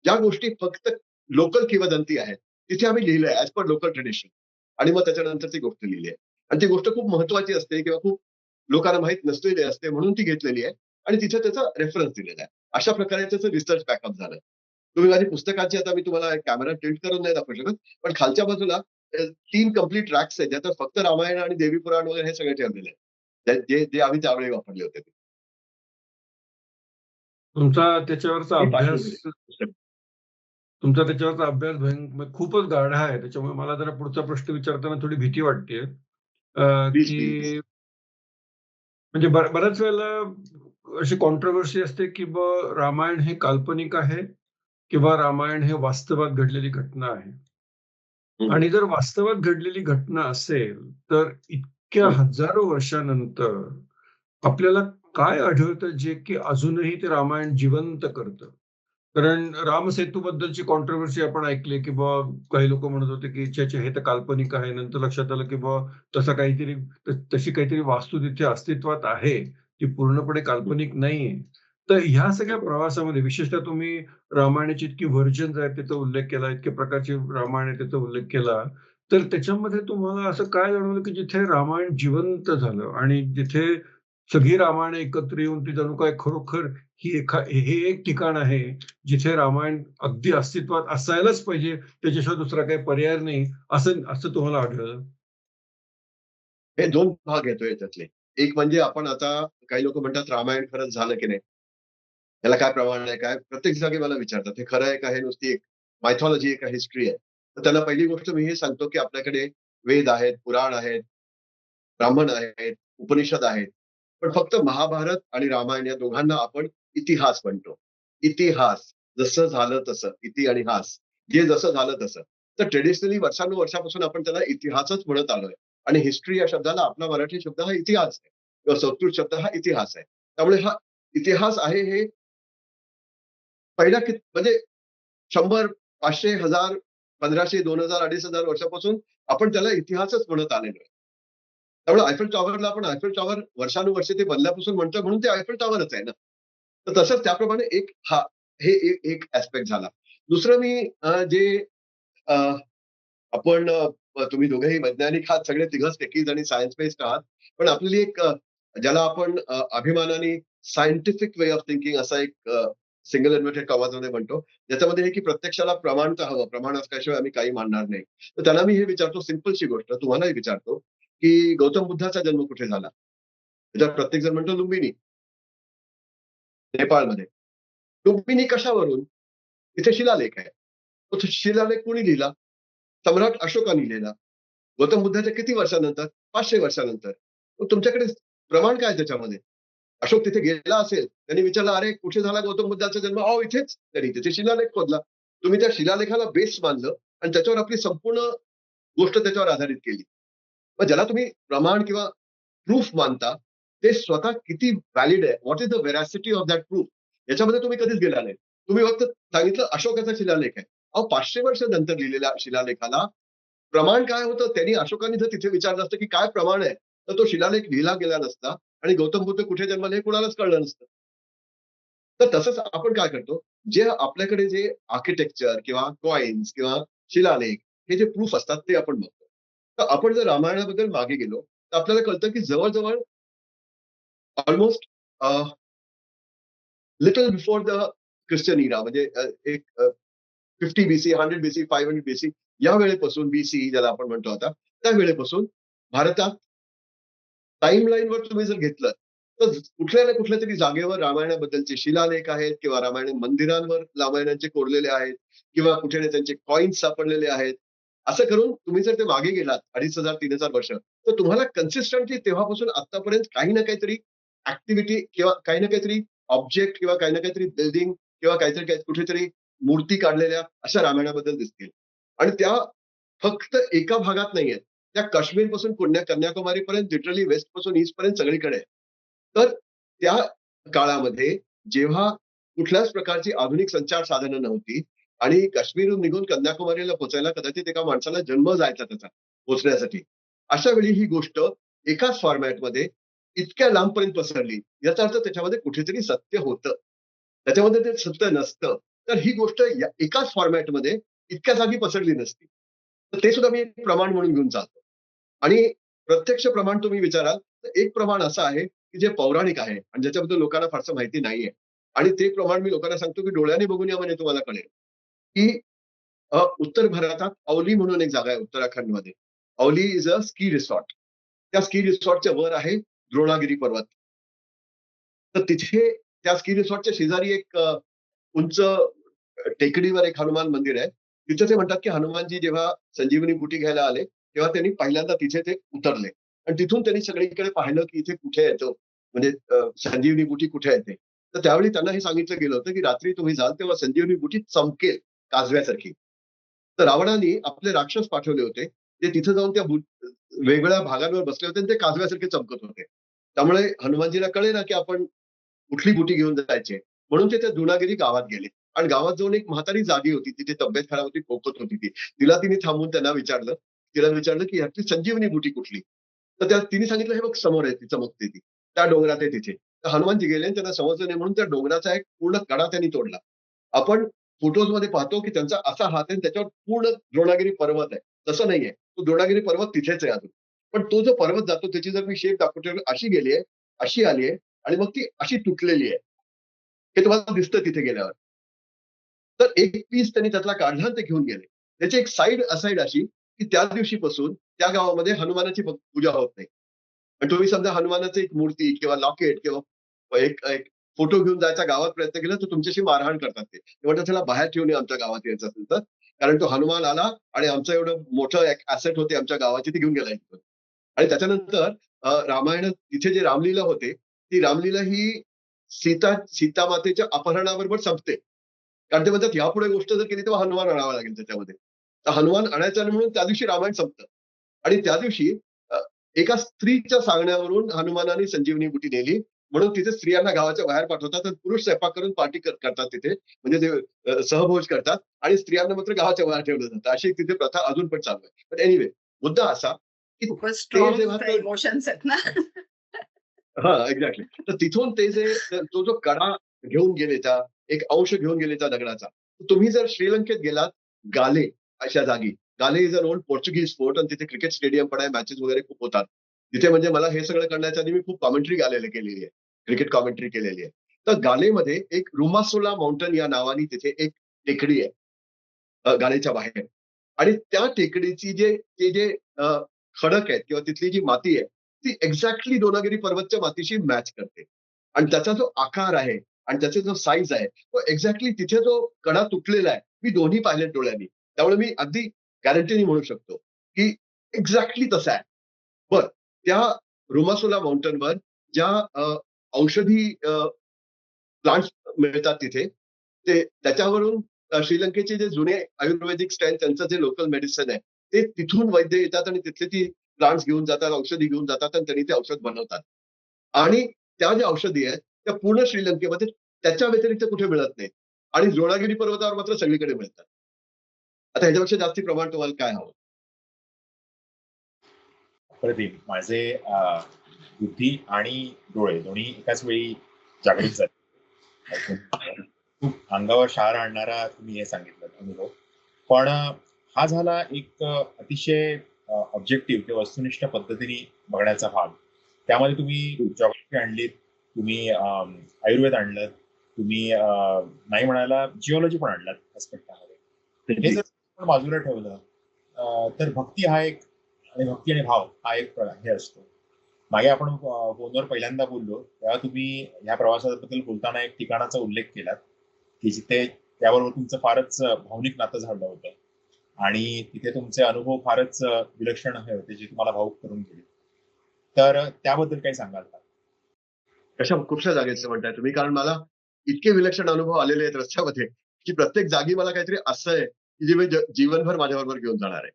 ज्या गोष्टी फक्त लोकल किंवदंती आहेत, तिथे आम्ही लिहिलंय ॲज पर लोकल ट्रेडिशन आणि मग त्याच्यानंतर ती गोष्ट लिहिली आहे. आणि ती गोष्ट खूप महत्वाची असते किंवा खूप लोकांना माहीत नसलेली असते म्हणून ती घेतलेली आहे आणि तिथे त्याचा रेफरन्स दिलेला आहे. अशा प्रकारे त्याचं रिसर्च बॅकअप झालं. तुम्ही माझी पुस्तकाची आता मी तुम्हाला कॅमेरा टिल्ट करून नाही दाखवू शकत, पण खालच्या बाजूला 3 कंप्लीट ट्रॅक्स आहेत, ज्यात फक्त रामायण आणि देवी पुराण वगैरे हे सगळे ठेवलेले आहेत. जे जे आम्ही त्यावेळी वापरले होते ते. तुमचा त्याच्यावरचा ही अभ्यास पार्श्वभूमी पुस्तक. तुमचा त्याच्यावरचा अभ्यास खूपच गाढा आहे. त्याच्यामुळे मला जरा पुढचा प्रश्न विचारताना थोडी भीती वाटतेय. Please, please. की म्हणजे बऱ्याच वेळेला अशी कॉन्ट्रोव्हर्सी असते, की रामायण हे काल्पनिक आहे किंवा रामायण हे वास्तवात घडलेली घटना आहे. हं, आणि जर वास्तवात घडलेली घटना असेल, तर इतक्या हं. हजारो वर्षानंतर आपल्याला काय आढळतं जे की अजूनही ते रामायण जिवंत करतं? कारण रामसेतूबद्दलची कॉन्ट्रोव्हर्सी आपण ऐकली, की काही लोकं म्हणत होते, की छे, छे हे तर काल्पनिक आहे. नंतर लक्षात आलं, की तसं काहीतरी तशी काहीतरी वास्तू तिथे अस्तित्वात आहे, ती पूर्णपणे काल्पनिक नाहीये. तर ह्या सगळ्या प्रवासामध्ये विशेषतः तुम्ही रामायणाची इतकी व्हर्जन्स आहेत त्याचा उल्लेख केला, इतक्या प्रकारची रामायण आहे त्याचा उल्लेख केला. तर त्याच्यामध्ये तुम्हाला असं काय जाणवलं, की जिथे रामायण जिवंत झालं आणि जिथे सगळी रामायणं एकत्र येऊन ती जणू काय खरोखर हे एक ठिकाण आहे, जिथे रामायण अगदी अस्तित्वात असायलाच पाहिजे, त्याच्याशिवाय दुसरा काही पर्याय नाही, असं असं तुम्हाला आढळलं? हे दोन भाग येतो याच्यातले. एक म्हणजे आपण आता काही लोक म्हणतात रामायण खरंच झालं की नाही? त्याला काय प्रमाण आहे? काय? प्रत्येक जागी मला विचारतात. हे खरं आहे का? हे नुसती एक मायथॉलॉजी आहे का? हिस्ट्री आहे? तर त्यांना पहिली गोष्ट मी हे सांगतो, की आपल्याकडे वेद आहेत, पुराण आहेत, ब्राह्मण आहेत, उपनिषद आहेत. पण फक्त महाभारत आणि रामायण या दोघांना आपण इतिहास म्हणतो. इतिहास, जसं झालं तसं. इति आणि हास. जे जसं झालं तसं. तर ट्रेडिशनली वर्षानुवर्षापासून आपण त्याला इतिहासच म्हणत आलोय. आणि हिस्ट्री या शब्दाला आपला मराठी शब्द हा इतिहास आहे किंवा संस्कृत शब्द हा इतिहास आहे. त्यामुळे हा इतिहास आहे हे पहिल्या म्हणजे 100, 500, 1000, 1500, 2000, 2500 वर्षापासून आपण त्याला इतिहासच म्हणत आलेलो आहे. त्यामुळे ऐफेल टॉवरला आपण ऐफेल टॉवर वर्षानुवर्षे ते बनल्यापासून म्हणतोय म्हणून ते ऐफेल टॉवरच आहे ना. तर तसंच त्याप्रमाणे हे एक ऍस्पेक्ट झाला. दुसरं मी जे अ, आपण तुम्ही दोघेही वैज्ञानिक आहात, सगळे तिघच टेकीज आणि सायन्स बेस्ड आहात. पण आपली एक ज्याला आपण अभिमानाने सायंटिफिक वे ऑफ थिंकिंग असा एक सिंगल इन्व्हर्टेड कॉमामध्ये म्हणतो. ज्याच्यामध्ये हे की प्रत्यक्षाला प्रमाण तर हवं. प्रमाण असल्याशिवाय आम्ही काही मानणार नाही. तर त्यांना मी हे विचारतो सिंपलशी गोष्ट तुम्हालाही विचारतो, की गौतम बुद्धाचा जन्म कुठे झाला? त्याच्यात प्रत्येक जण म्हणतो लुंबिनी, नेपाळमध्ये. लुंबिनी कशावरून? तिथे शिलालेख आहे. तो शिलालेख कोणी लिहिला? सम्राट अशोकाने लिहिला. गौतम बुद्धाच्या किती वर्षानंतर? 500 वर्षानंतर. मग तुमच्याकडे प्रमाण काय त्याच्यामध्ये? अशोक तिथे गेला असेल, त्यांनी विचारलं, "अरे, कुठे झाला गौतम बुद्धाचा जन्म?" "अहो, इथेच." त्यांनी तिथे शिलालेख खोदला. तुम्ही त्या शिलालेखाला बेस मानलं आणि त्याच्यावर आपली संपूर्ण गोष्ट त्याच्यावर आधारित केली. मग ज्याला तुम्ही प्रमाण किंवा प्रूफ मानता, ते स्वतः किती व्हॅलिड आहे? What is the veracity of that proof? याच्यामध्ये तुम्ही कधीच गेला नाही. तुम्ही फक्त सांगितलं अशोकाचा शिलालेख आहे. अहो, 500 वर्ष नंतर लिहिलेल्या शिलालेखाला प्रमाण काय होतं? त्यांनी अशोकाने जर तिथे विचारलं असतं, की काय प्रमाण आहे? तर तो शिलालेख लिहिला गेला नसता आणि गौतम बुद्ध कुठे जन्मले हे कुणालाच कळलं नसतं. तर तसंच आपण काय करतो, जे आपल्याकडे जे आर्किटेक्चर किंवा कॉइन्स किंवा शिलालेख हे जे प्रूफ असतात ते आपण बघतो. तर आपण जर रामायणाबद्दल मागे गेलो, तर आपल्याला कळतं, की जवळ-जवळ almost little before the Christian इरा म्हणजे एक 50 बीसी, 100 बीसी, 500 बीसी या वेळेपासून बीसी ज्याला आपण म्हणतो आता, त्या वेळेपासून भारतात टाईमलाईनवर तुम्ही जर घेतलं, तर कुठल्या ना कुठल्या तरी जागेवर रामायणाबद्दलचे शिलालेख आहेत किंवा रामायण मंदिरांवर रामायणाचे कोरलेले आहेत किंवा कुठे ना त्यांचे कॉइन्स सापडलेले आहेत. असं करून तुम्ही जर ते मागे गेलात 2500 3000 वर्ष, तर तुम्हाला कन्सिस्टंटली तेव्हापासून आत्तापर्यंत काही ना काहीतरी ऍक्टिव्हिटी किंवा काही ना काहीतरी ऑब्जेक्ट किंवा काही ना काहीतरी बिल्डिंग किंवा काहीतरी कुठेतरी मूर्ती काढलेल्या अशा रामायणाबद्दल दिसतील. आणि त्या फक्त एका भागात नाहीयेत. त्या काश्मीरपासून कन्याकुमारीपर्यंत लिटरली वेस्ट पासून ईस्ट पर्यंत सगळीकडे आहे. तर त्या काळामध्ये जेव्हा कुठल्याच प्रकारची आधुनिक संचार साधनं नव्हती आणि काश्मीरहून निघून कन्याकुमारीला पोहोचायला कदाचित एका माणसाला जन्म जायचा त्याचा पोहोचण्यासाठी. अशा वेळी ही गोष्ट एकाच फॉर्मॅटमध्ये इतक्या लांबपर्यंत पसरली. याचा अर्थ त्याच्यामध्ये कुठेतरी सत्य होतं. त्याच्यामध्ये ते सत्य नसतं. तर ही गोष्ट एकाच फॉर्मॅटमध्ये इतक्या जागी पसरली नसती. तर ते सुद्धा मी एक प्रमाण म्हणून घेऊन चालतो. आणि प्रत्यक्ष प्रमाण तुम्ही विचाराल, तर एक प्रमाण असं आहे, की जे पौराणिक आहे आणि ज्याच्याबद्दल लोकांना फारसं माहिती नाहीये. आणि ते प्रमाण मी लोकांना सांगतो, की डोळ्याने बघून या म्हणजे तुम्हाला कळेल, की उत्तर भारतात औली म्हणून एक जागा आहे उत्तराखंडमध्ये. Auli is a ski resort. त्या स्की रिसॉर्टच्या वर आहे द्रोणागिरी पर्वत. तर तिथे त्या स्की रिसॉर्टच्या शेजारी एक उंच टेकडीवर एक हनुमान मंदिर आहे. तिथे ते म्हणतात, की हनुमानजी जेव्हा संजीवनी बुटी घ्यायला आले, तेव्हा त्यांनी पहिल्यांदा तिथे ते उतरले आणि तिथून त्यांनी सगळीकडे पाहिलं, की इथे कुठे आहे म्हणजे संजीवनी बुटी कुठे आहे ते. तर त्यावेळी त्यांना हे सांगितलं गेलं होतं, की रात्री तुम्ही जाल तेव्हा संजीवनी बुटी चमकेल काजव्यासारखी. तर रावणाने आपले राक्षस पाठवले होते. ते तिथे जाऊन त्या वेगवेगळ्या भागांवर बसले होते आणि ते काजव्यासारखे चमकत होते. त्यामुळे हनुमानजीला कळेना, की आपण कुठली बुटी घेऊन जायची. म्हणून ते त्या द्रोणागिरी गावात गेले आणि गावात जाऊन एक म्हातारी जागी होती. तिची तब्येत खराब होती, खोकत होती ती. तिला तिने थांबून त्यांना विचारलं. तिला विचारलं, की ह्यातली संजीवनी बुटी कुठली? तर तिने सांगितलं, "हे बघ समोर आहे ती चमकते ती. त्या डोंगरात आहे तिथे." तर हनुमानजी गेले आणि त्यांना समजलं नाही म्हणून त्या डोंगराचा एक पूर्ण कडा त्यांनी तोडला. आपण फोटोजमध्ये पाहतो की त्यांचा असा हात आहे आणि त्याच्यावर पूर्ण द्रोणागिरी पर्वत आहे. तसं नाहीये. तो द्रोणागिरी पर्वत तिथेच आहे अजून. पण तो जो पर्वत जातो त्याची जर मी शेप दाखवतो अशी गेली आहे, अशी आली आहे आणि मग ती अशी तुटलेली आहे. हे तुम्हाला दिसतं तिथे गेल्यावर. तर एक पीस त्यांनी त्यातला काढला आणि ते घेऊन गेले. त्याची एक साइड असाइड अशी, की त्या दिवशीपासून त्या गावामध्ये हनुमानाची पूजा होत नाही. आणि तुम्ही समजा हनुमानाची एक मूर्ती किंवा लॉकेट किंवा एक एक फोटो घेऊन जायचा गावात प्रयत्न केला तर तुमच्याशी मारहाण करतात ते. ते म्हणतात त्याला बाहेर ठेवून ये आमच्या गावात यायचं असेल तर. कारण तो हनुमान आला आणि आमचं एवढं मोठं एक ॲसेट होते आमच्या गावाची ती घेऊन गेला इथून. आणि त्याच्यानंतर रामायणात तिथे जे रामलीला होते, ती रामलीला ही सीता मातेच्या अपहरणाबरोबर संपते. कारण ते म्हणतात यापुढे गोष्ट जर केली तेव्हा हनुमान आणावा लागेल त्याच्यामध्ये. तर हनुमान आणायचा नाही म्हणून त्या दिवशी रामायण संपतं. आणि त्या दिवशी अ, एका स्त्रीच्या सांगण्यावरून हनुमानाने संजीवनी बुटी नेली. म्हणून तिथे स्त्रियांना गावाच्या बाहेर पाठवतात आणि पुरुष स्वयंपाक करून पार्टी करतात तिथे. म्हणजे ते सहभोज करतात आणि स्त्रियांना मात्र गावाच्या बाहेर ठेवलं जातं. अशी तिथे प्रथा अजून पण चालू आहे. पण एनिवे मुद्दा असा, की खूपच ते स्ट्रॉंग जेव्हा तो इमोशन्स आहेत ना. हां, एक्झॅक्टली. तर तिथून ते जे तो जो कडा घेऊन गेले एक अंश घेऊन गेले त्या दगडाचा. तुम्ही जर श्रीलंकेत गेलात, गाले अशा जागी. Galle is an old Portuguese fort आणि तिथे क्रिकेट स्टेडियम पण आहे, मॅचेस वगैरे खूप होतात. तिथे म्हणजे मला हे सगळं करण्याच्या आधी मी खूप कॉमेंट्री गालेली केलेली आहे. क्रिकेट कॉमेंट्री केलेली आहे. तर गालेमध्ये एक रुमासोला माउंटन या नावाने तिथे एक टेकडी आहे. गालेच्या बाहेर. आणि त्या टेकडीची ते जे अ, खडक आहेत किंवा तिथली जी माती आहे, ती एक्झॅक्टली दोनागिरी पर्वतच्या मातीशी मॅच करते. आणि त्याचा जो आकार आहे आणि त्याचा जो साईज आहे, तो एक्झॅक्टली तिथे जो कडा तुटलेला आहे, मी दोन्ही पाहिले डोळ्यांनी. त्यामुळे मी अगदी गॅरंटीने म्हणू शकतो, की एक्झॅक्टली तसा आहे. बरं, त्या रुमासोला माउंटनवर ज्या औषधी प्लांट्स मिळतात तिथे, ते त्याच्यावरून श्रीलंकेचे जे जुने आयुर्वेदिक स्ट्रेंथ त्यांचं जे लोकल मेडिसिन आहे, ते तिथून वैद्य येतात आणि तिथले ती प्लांट्स घेऊन जातात, औषधी घेऊन जातात आणि त्यांनी ते औषध बनवतात. आणि त्या ज्या औषधी आहेत, त्या पूर्ण श्रीलंकेमध्ये त्याच्या व्यतिरिक्त कुठे मिळत नाहीत. आणि द्रोणागिरी पर्वतावर मात्र सगळीकडे मिळतात. आता ह्याच्यापेक्षा जास्ती प्रमाण तुम्हाला काय हवं? अप्रतिम. माझे बुद्धी आणि डोळे दोन्ही एकाच वेळी जागृत झाले. ऐकून खूप अंगावर शहार आणणारा तुम्ही हे सांगितलं अनुभव. पण हा झाला एक अतिशय ऑब्जेक्टिव्ह किंवा वस्तुनिष्ठ पद्धतीने बघण्याचा भाग. त्यामध्ये तुम्ही जॉग्राफी आणलीत, तुम्ही आयुर्वेद आणलं, तुम्ही नाही म्हणायला जिओलॉजी पण आणलात अस्पष्टामध्ये. हे जर आपण बाजूला ठेवलं तर भक्ती हा एक आणि भक्ती आणि भाव हा एक हे असतो. मागे आपण फोनवर पहिल्यांदा बोललो तेव्हा तुम्ही ह्या प्रवासाबद्दल बोलताना एक ठिकाणाचा उल्लेख केलात की जिथे त्याबरोबर तुमचं फारच भावनिक नातं झालं होतं आणि तिथे तुमचे अनुभव फारच विलक्षण हे होते जे तुम्हाला भावुक करून गेले. तर त्याबद्दल काही सांगाल का? कुठल्या जागेचं म्हणताय तुम्ही? कारण मला इतके विलक्षण अनुभव आलेले आहेत रस्त्यामध्ये, की प्रत्येक जागी मला काहीतरी असं आहे, की जे मी जीवनभर माझ्याबरोबर घेऊन जाणार आहे.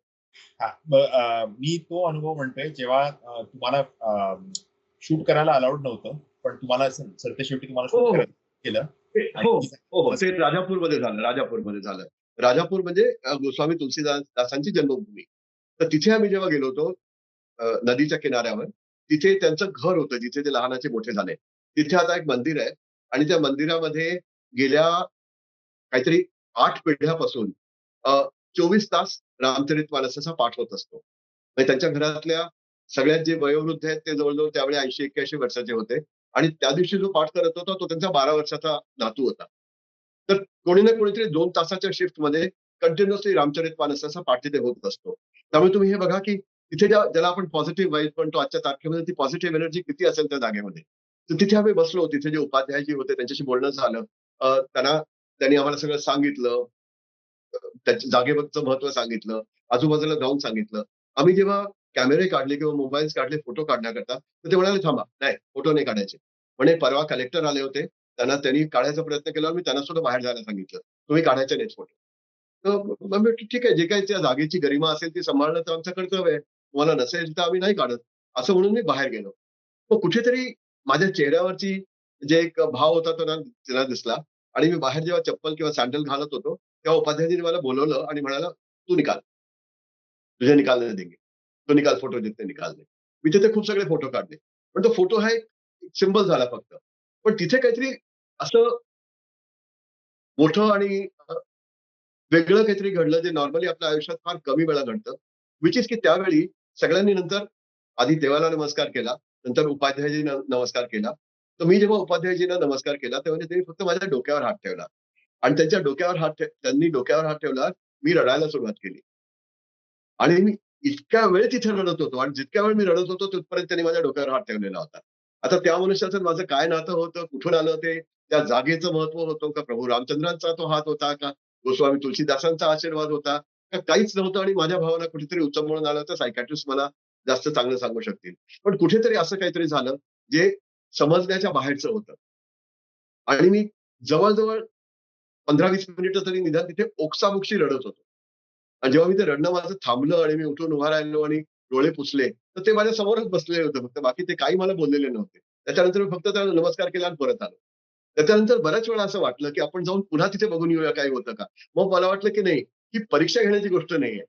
हा मी तो अनुभव म्हणतोय जेव्हा तुम्हाला शूट करायला अलाउड नव्हतं पण तुम्हाला सरतेशेवटी तुम्हाला हो, शूट हो. करायला केलं आणि हो, हो, हो. ते राजापूरमध्ये झालं. राजापूरमध्ये झालं. राजापूर म्हणजे गोस्वामी तुलसीदासांची जन्मभूमी. तर तिथे आम्ही जेव्हा गेलो होतो नदीच्या किनाऱ्यावर, तिथे त्यांचं घर होतं, जिथे ते लहानाचे मोठे झाले. तिथे आता एक मंदिर आहे आणि त्या मंदिरामध्ये गेल्या काहीतरी 8 पिढ्यापासून अ, 24 तास रामचरितमानसाचा पाठ होत असतो. म्हणजे त्यांच्या घरातल्या सगळ्यात जे वयोवृद्ध आहेत ते जवळ-जवळ त्यावेळी 80-81 वर्षाचे होते आणि त्या दिवशी जो पाठ करत होता तो त्यांचा 12 वर्षाचा नातू होता. तर कोणी ना कोणीतरी 2 तासाच्या शिफ्टमध्ये कंटिन्युअसली रामचरितमानसाचा पाठ तिथे होत असतो. त्यामुळे तुम्ही हे बघा, की तिथे ज्याला आपण पॉझिटिव्ह वाइब म्हणतो आजच्या तारखेमध्ये ती पॉझिटिव्ह एनर्जी किती असेल त्या जागेमध्ये. तर तिथे आम्ही बसलो. तिथे जे उपाध्यायजी होते त्यांच्याशी बोलणं झालं. त्यांनी आम्हाला सगळं सांगितलं. त्याच्या जागेवरचं महत्त्व सांगितलं. आजूबाजूला जाऊन सांगितलं. आम्ही जेव्हा कॅमेरे काढले किंवा मोबाईल्स काढले फोटो काढण्याकरता, तर ते म्हणाले, "थांबा, नाही फोटो नाही काढायचे." म्हणे परवा कलेक्टर आले होते. त्यांनी काढायचा प्रयत्न केला. मी त्यांना सुद्धा बाहेर जायला सांगितलं. तुम्ही काढायचे नाहीत फोटो. तर मग मी ठीक आहे, जे काही त्या जागेची गरिमा असेल ती सांभाळणं तर आमचं कर्तव्य आहे. तुम्हाला नसेल तर आम्ही नाही काढत. असं म्हणून मी बाहेर गेलो. मग कुठेतरी माझ्या चेहऱ्यावरची जे एक भाव होता तो त्याला दिसला आणि मी बाहेर जेव्हा चप्पल किंवा सॅडल घालत होतो, तेव्हा उपाध्यायजीने मला बोलावलं आणि म्हणाला, "तू निकाल. तुझे निकालने देंगे. तो निकाल फोटो जितने निकालने." मी तिथे खूप सगळे फोटो काढले. पण तो फोटो हा एक सिम्बॉल झाला फक्त. पण तिथे काहीतरी असं मोठं आणि वेगळं काहीतरी घडलं जे नॉर्मली आपल्या आयुष्यात फार कमी वेळा घडतं. विच इज की त्यावेळी सगळ्यांनी नंतर आधी देवाला नमस्कार केला, नंतर उपाध्यायजींना नमस्कार केला. तर मी जेव्हा उपाध्यायजींना नमस्कार केला, तेव्हा त्यांनी फक्त माझ्या डोक्यावर हात ठेवला आणि त्यांनी डोक्यावर हात ठेवला, मी रडायला सुरुवात केली. आणि मी इतक्या वेळ तिथे रडत होतो आणि जितक्या वेळ मी रडत होतो तिथपर्यंत त्यांनी माझ्या डोक्यावर हात ठेवलेला होता. आता त्या मनुष्याचं माझं काय नातं होतं, कुठून आलं ते, त्या जागेचं महत्व होतं का प्रभू रामचंद्रांचा तो हात होता का गोस्वामी तुलसीदासांचा आशीर्वाद होता का काहीच नव्हतं आणि माझ्या भावाला कुठेतरी उचंबळून आलं तर सायकॅट्रिस्ट मला जास्त चांगलं सांगू शकतील. पण कुठेतरी असं काहीतरी झालं जे समजण्याच्या बाहेरचं होतं आणि मी जवळ-जवळ 15-20 मिनिटं तरी निदान तिथे ओक्साबोक्शी रडत होतो. आणि जेव्हा मी ते रडणं माझं थांबलं आणि मी उठून उभा राहिलो आणि डोळे पुसले, तर ते माझ्या समोरच बसलेले होते फक्त. बाकी ते काही मला बोललेले नव्हते. त्याच्यानंतर मी फक्त त्याला नमस्कार केला आणि परत आलो. त्याच्यानंतर बऱ्याच वेळा असं वाटलं, की आपण जाऊन पुन्हा तिथे बघून येऊया काय होतं का? मग मला वाटलं, की नाही, ही परीक्षा घेण्याची गोष्ट नाहीये.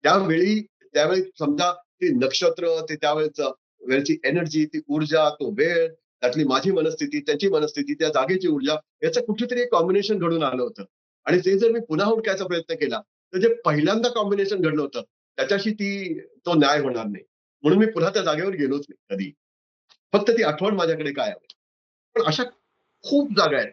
त्यावेळी त्यावेळी समजा ती नक्षत्र, ते त्यावेळेचं वेळची एनर्जी, ती ऊर्जा, तो वेळ, त्यातली माझी मनस्थिती, त्याची मनस्थिती, त्या जागेची ऊर्जा याचं कुठलीतरी एक कॉम्बिनेशन घडून आलं होतं. आणि ते जर मी पुन्हा हुडकायचा प्रयत्न केला, तर जे पहिल्यांदा कॉम्बिनेशन घडलं होतं, त्याच्याशी तो न्याय होणार नाही. म्हणून मी पुन्हा त्या जागेवर गेलोच नाही कधी. फक्त ती आठवण माझ्याकडे कायम आहे. पण अशा खूप जागा आहेत.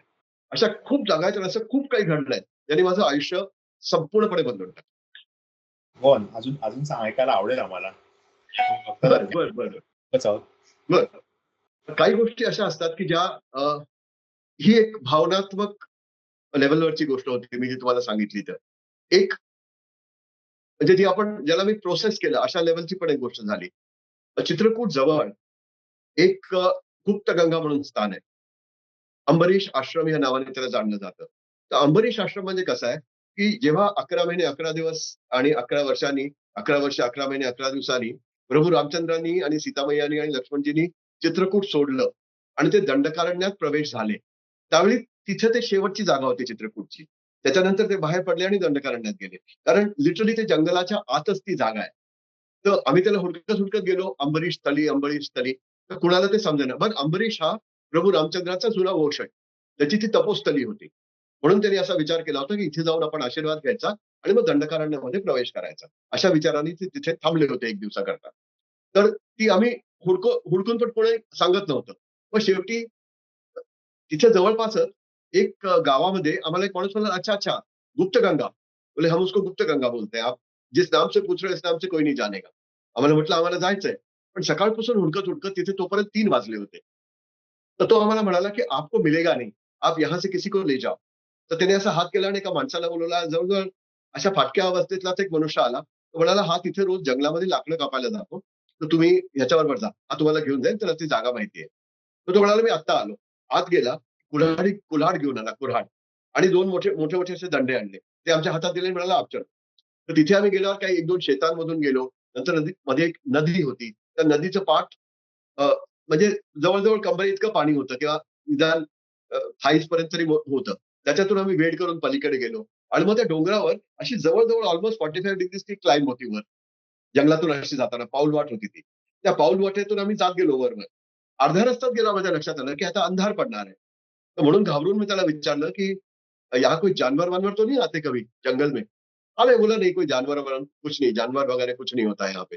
अशा खूप जागा आहेत आणि असं खूप काही घडलंय, ज्याने माझं आयुष्य संपूर्णपणे बदलून टाकलं. हो, अजून अजून ऐकायला आवडेल आम्हाला. आपण फक्त बरं, बरं, बरं. आहोत. बरं. काही गोष्टी अशा असतात, की ज्या ही एक भावनात्मक लेव्हलवरची गोष्ट होती, मी जी तुम्हाला सांगितली तर. एक म्हणजे जी आपण ज्याला मी प्रोसेस केलं, अशा लेव्हलची पण एक गोष्ट झाली. चित्रकूट जवळ एक गुप्तगंगा म्हणून स्थान आहे. अंबरीश आश्रम या नावाने त्याला जाणलं जातं. तर अंबरीश आश्रम म्हणजे कसं आहे, की जेव्हा 11 महिने 11 दिवस आणि 11 वर्षांनी, 11 वर्ष 11 महिने 11 दिवसांनी प्रभू रामचंद्रांनी आणि सीतामय्यांनी आणि लक्ष्मणजींनी चित्रकूट सोडलं आणि ते दंडकारण्यात प्रवेश झाले. त्यावेळी तिथे ते शेवटची जागा होती चित्रकूटची. त्याच्यानंतर ते बाहेर पडले आणि दंडकारण्यात गेले. कारण लिटरली ते जंगलाच्या आतच ती जागा आहे. तर आम्ही त्याला हुडकत गेलो, अंबरीश स्थली, अंबरीश स्थली. तर कुणाला ते समजेना. पण अंबरीश हा प्रभू रामचंद्राचा जुना वंश आहे. त्याची ती तपोस्थली होती. म्हणून त्यांनी असा विचार केला होता, की इथे जाऊन आपण आशीर्वाद घ्यायचा आणि मग दंडकारण्यामध्ये प्रवेश करायचा. अशा विचारांनी ते तिथे थांबले होते 1 दिवसाकरता. तर ती आम्ही हुडकून पण कोणी सांगत नव्हतं. मग शेवटी तिथे जवळपासच एक गावामध्ये आम्हाला एक माणूस म्हणाला, "अच्छा, अच्छा, गुप्तगंगा." बोले, "हम उसको गुप्तगंगा बोलते हैं. आप जिस नाम से पूछ रहे हो, इस नाम से कोई नहीं जानेगा." आम्हाला म्हटलं, "आम्हाला जायचंय." पण सकाळपासून हुडकत तिथे तोपर्यंत 3 वाजले होते. तर तो आम्हाला म्हणाला, की "आपको मिलेगा नहीं. आप यहाँ से किसी को ले जाओ." तर त्याने असा हात केला आणि एका माणसाला बोलवला. जवळ अशा फाटक्या अवस्थेतलाच एक मनुष्य आला. तो म्हणाला, "हा तिथे रोज जंगलामध्ये लाकडं कापायला जातो. तर तुम्ही ह्याच्याबरोबर जा. हा तुम्हाला घेऊन जाईल. त्याला ती जागा माहिती आहे." तर तो म्हणाला, "मी आत्ता आलो." आत गेला. कुऱ्हाड घेऊन आला, कुऱ्हाड आणि 2 मोठे असे दंडे आणले. ते आमच्या हातात दिले आणि म्हणाला, "आप चढ." तर तिथे आम्ही गेल्यावर काही 1-2 शेतांमधून गेलो. नंतर मध्ये एक नदी होती. त्या नदीचं पाठ अ, म्हणजे जवळ-जवळ कंबरेइतकं पाणी होतं किंवा निदान थाईजपर्यंत तरी होतं. त्याच्यातून आम्ही वेढ करून पलीकडे गेलो आणि मग त्या डोंगरावर अशी जवळ-जवळ ऑलमोस्ट 45 डिग्रीजची क्लाइंब होती वर. जंगलातून अशी जाताना पाऊलवाट होती ती. त्या पाऊलवाटेतून आम्ही जात गेलो वर-वर. अर्ध्या रस्त्यात गेल्यावर माझ्या लक्षात आलं, की आता अंधार पडणार आहे. तर म्हणून घाबरून मी त्याला विचारलं, की "यहाँ कोई जानवर-वानवर तो नहीं आते कभी जंगल में?" "अरे!" बोला, "नहीं कोई जानवर-वानवर कुछ नहीं, जानवर वगैरह कुछ नहीं होता है यहाँ पे."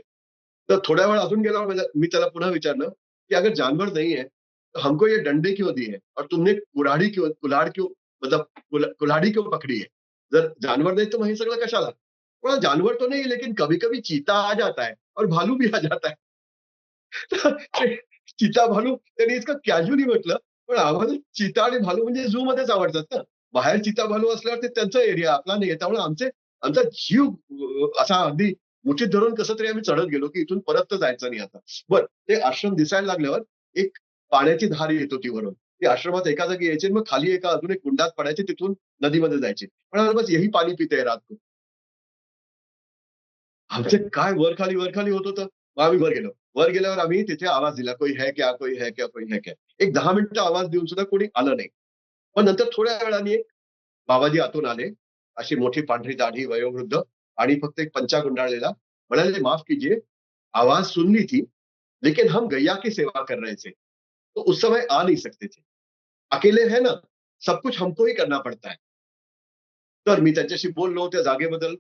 तर थोड्या वेळ अजून गेल्यावर मी त्याला पुन्हा विचारलं, की "अगर जानवर नहीं है, तो हमको ये डंडे क्यों दिए हैं? और तुमने कुल्हाड़ क्यों मतलब कुल्हाड़ी क्यों पकड़ी है? जर जानवर नहीं तो मग हे सगळं कशाला?" बोला, "जानवर तो नहीं लेकिन कभी-कभी चीता आ जाता है और भालू भी आ जाता है." ते चिता, भालू त्यांनी इतकं कॅज्युअली म्हटलं, पण आम्हाला चिता आणि भालू म्हणजे झूमध्येच आवडतात ना. बाहेर चिता, भालू असल्यावर ते त्यांचा एरिया आपला नाहीये. त्यामुळे आमचा जीव असा अगदी मुठीत धरून कसं तरी आम्ही चढत गेलो, की इथून परत तर जायचं नाही आता. बरं, ते आश्रम दिसायला लागल्यावर एक पाण्याची धार येत होती वरून. ती आश्रमात एका जागी यायची आणि मग खाली एका अजून एक कुंडात पडायची, तिथून नदीमध्ये जायची. म्हणाला, "बस यही पाणी पीते रात को." आमचे काय वर-खाली होत होतं. मग आम्ही वर गेलो. वर गेल्यावर आम्ही तिथे आवाज दिला, "कोई है क्या? कोई है क्या? कोई है क्या?" एक 10 मिनिटं आवाज देऊन सुद्धा कोणी आलं नाही. मग नंतर थोड्या वेळाने एक बाबाजी आतून आले. अशी मोठी पांढरी दाढी, वयोवृद्ध आणि फक्त एक पंचा गुंडाळलेला. म्हणाले, "माफ कीजिए, आवाज सुन ली थी, लेकिन हम गैया की सेवा कर रहे थे, तो उस समय आ नहीं सकते थे." अकेले है ना, सब कुछ हमको ही करना पडता है. तर मी त्यांच्याशी बोललो, त्या जागेबद्दल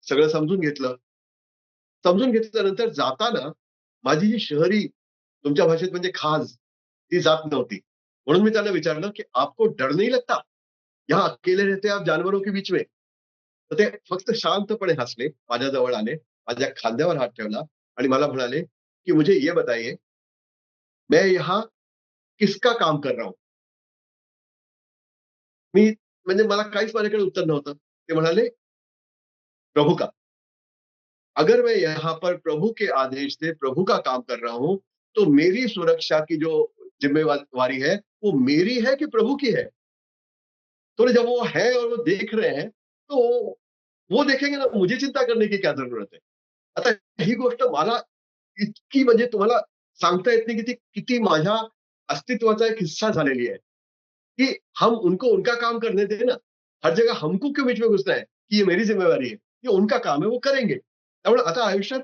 सगळं समजून घेतलं. समजून घेतल्यानंतर जाताना माझी जी शहरी तुमच्या भाषेत म्हणजे खाज, ती जात नव्हती. म्हणून मी त्यांना विचारलं, की "आपको डर नहीं लगता? यहाँ अकेले रहते आप जानवरों के बीच में?" तर ते फक्त शांतपणे हसले, माझ्या जवळ आले, माझ्या खांद्यावर हात ठेवला आणि मला म्हणाले, की "मुझे ये बताइए, मैं यहाँ किसका काम कर रहा हूँ?" मी म्हणजे मला काहीच माझ्याकडे उत्तर नव्हतं. ते म्हणाले, "प्रभू का." अगर मैं यहाँ पर प्रभु के आदेश से प्रभु का काम कर रहा हूं, तो मेरी सुरक्षा की जो जिम्मेवारी है, वो मेरी है कि प्रभु की है? तो जब वो है और वो देख रहे हैं, तो वो देखेंगे ना, मुझे चिंता करने की क्या जरूरत है? आता ही गोष्ट मला इतकी म्हणजे तुम्हाला सांगता येत नहीं की ती किती माझ्या अस्तित्वाचा एक हिस्सा झालेली आहे, कि हम उनको उनका काम करने दें ना. हर जगह हमको क्यों बीच में घुसना है, की ये मेरी जिम्मेवारी है. ये उनका काम है, वो करेंगे. त्यामुळे आता आयुष्यात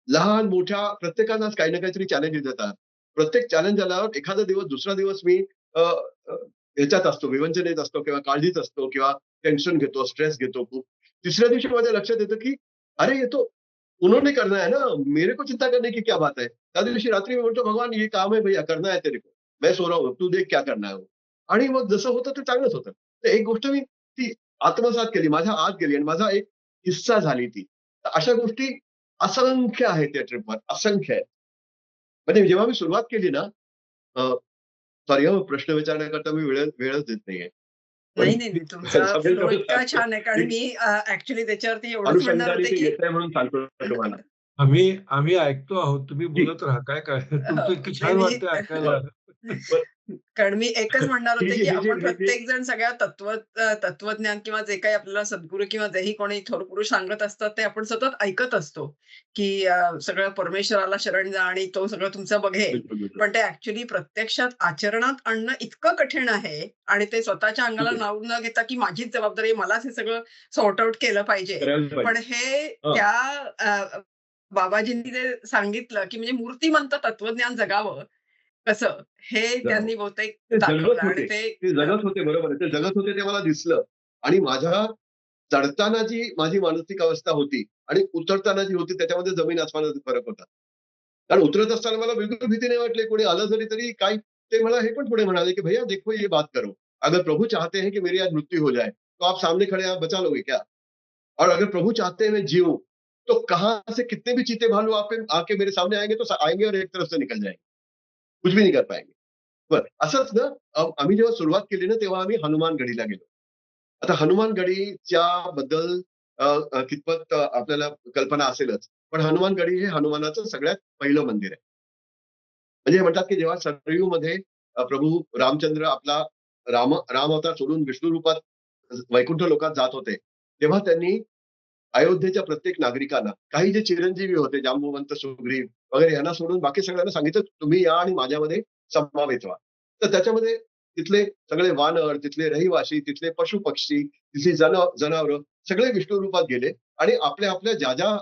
लहान-मोठ्या प्रत्येकालाच काही ना काहीतरी चॅलेंजेस येतात. प्रत्येक चॅलेंज आल्यावर एखादा दिवस, दुसरा दिवस मी अ, अ, ह्याच्यात असतो, विवंचनेत असतो किंवा काळजीत असतो किंवा टेन्शन घेतो, स्ट्रेस घेतो खूप. तिसऱ्या दिवशी माझ्या लक्षात येतं, की अरे ये तो उन्होंने करना है ना, मेरे को चिंता करने की क्या बात है? त्या दिवशी रात्री मी म्हणतो, "भगवान ये काम है भैया, करना है तेरे को. मैं सो रहा हूँ, तू देख क्या करना है वो." आणि मग जसं होतं ते चांगलंच होतं. तर एक गोष्ट मी ती आत्मसात केली, माझ्या आत गेली आणि माझा एक हिस्सा झाली ती. तर अशा गोष्टी असंख्य आहेत त्या ट्रिपवर, असंख्य आहेत. म्हणजे जेव्हा मी सुरुवात केली ना, सॉरी प्रश्न विचारण्याकरता मी वेळच देत नाहीये. पण नाही, नाही, नाही. तुमचा सांगेल फ्लो तेवढं इतका सांगतो. छान आहे कारण मी मी ॲक्चुअली त्याच्यावरती एवढंच म्हणणार अनुषंगाने होते, ते की येतंय म्हणून सांगतो तुम्हाला. आम्ही आम्ही ऐकतो आहोत. तुम्ही जी. बोलत राहा. काय काय तुमचं इतकं नाही छान मी वाटतंय ऐकायला. पण कारण मी एकच म्हणणार ही होते, जी की ही जी आपण ही जी प्रत्येक जण सगळ्या तत्वज्ञान किंवा जे काही आपल्याला सद्गुरू किंवा जेही कोणी थोर पुरुष सांगत असतात, ते आपण सतत ऐकत असतो, की सगळं परमेश्वराला शरण जा आणि तो सगळं तुमचं बघेल. बिलकुल, बिलकुल. पण ते ॲक्चुअली प्रत्यक्षात आचरणात आणणं इतकं कठीण आहे आणि ते स्वतःच्या अंगाला ठीक आहे. लावून न घेता, की माझीच जबाबदारी आहे, मलाच हे सगळं सॉर्ट आउट केलं पाहिजे. करायला पण पाहिजे. हे हां. त्या बाबाजींनी जे सांगितलं, की म्हणजे मूर्तिमंत तत्वज्ञान जगावं कसं? हे जगावं. त्यांनी बहुतेक ते दाखवलं जगत आणि होते. ते ते जगत होते बरोबर आहे. ते जगत होते ते मला दिसलं आणि माझ्या चढताना जी माझी मानसिक अवस्था होती आणि उतरताना जी होती त्याच्यामध्ये जमीन आसमानाचा फरक होता. कारण उतरत असताना मला बिलकुल भीती नाही वाटली. कोणी आलं जरी तरी काही ते मला हे पण पुढे म्हणाले, की "भैया देखो ये बात करो. अगर प्रभु चाहते हैं कि मेरी आज मृत्यु हो जाए, तो आप सामने खड़े हैं, आप बचा लोगे क्या? और अगर प्रभु चाहते हैं मैं जीऊँ, तो कहाँ से कितने भी चीते भालू आके आके मेरे सामने आएँगे तो आएँगे और एक तरफ से निकल जाएँगे. कुछ भी नहीं कर पाएँगे." बरं. असंच ना आम्ही जेव्हा सुरुवात केली ना, तेव्हा आम्ही हनुमान गडीला गेलो. आता हनुमान गडीच्या बद्दल कितपत आपल्याला कल्पना असेलच. पण हनुमान गडी हे हनुमानाचं सगळ्यात पहिलं मंदिर आहे. म्हणजे म्हणतात, की जेव्हा सरयूमध्ये प्रभू रामचंद्र आपला राम अवतार सोडून विष्णू रूपात वैकुंठ लोकात जात होते. तेव्हा त्यांनी अयोध्येच्या प्रत्येक नागरिकांना, काही जे चिरंजीवी होते, जांबुवंत, सुग्रीव वगैरे यांना सोडून बाकी सगळ्यांना सांगितलं, "तुम्ही या आणि माझ्यामध्ये समावेश व्हा." तर त्याच्यामध्ये तिथले सगळे वानर, तिथले रहिवासी, तिथले पशु-पक्षी, तिथली जनावरं सगळे विष्णू रूपात गेले आणि आपल्या ज्या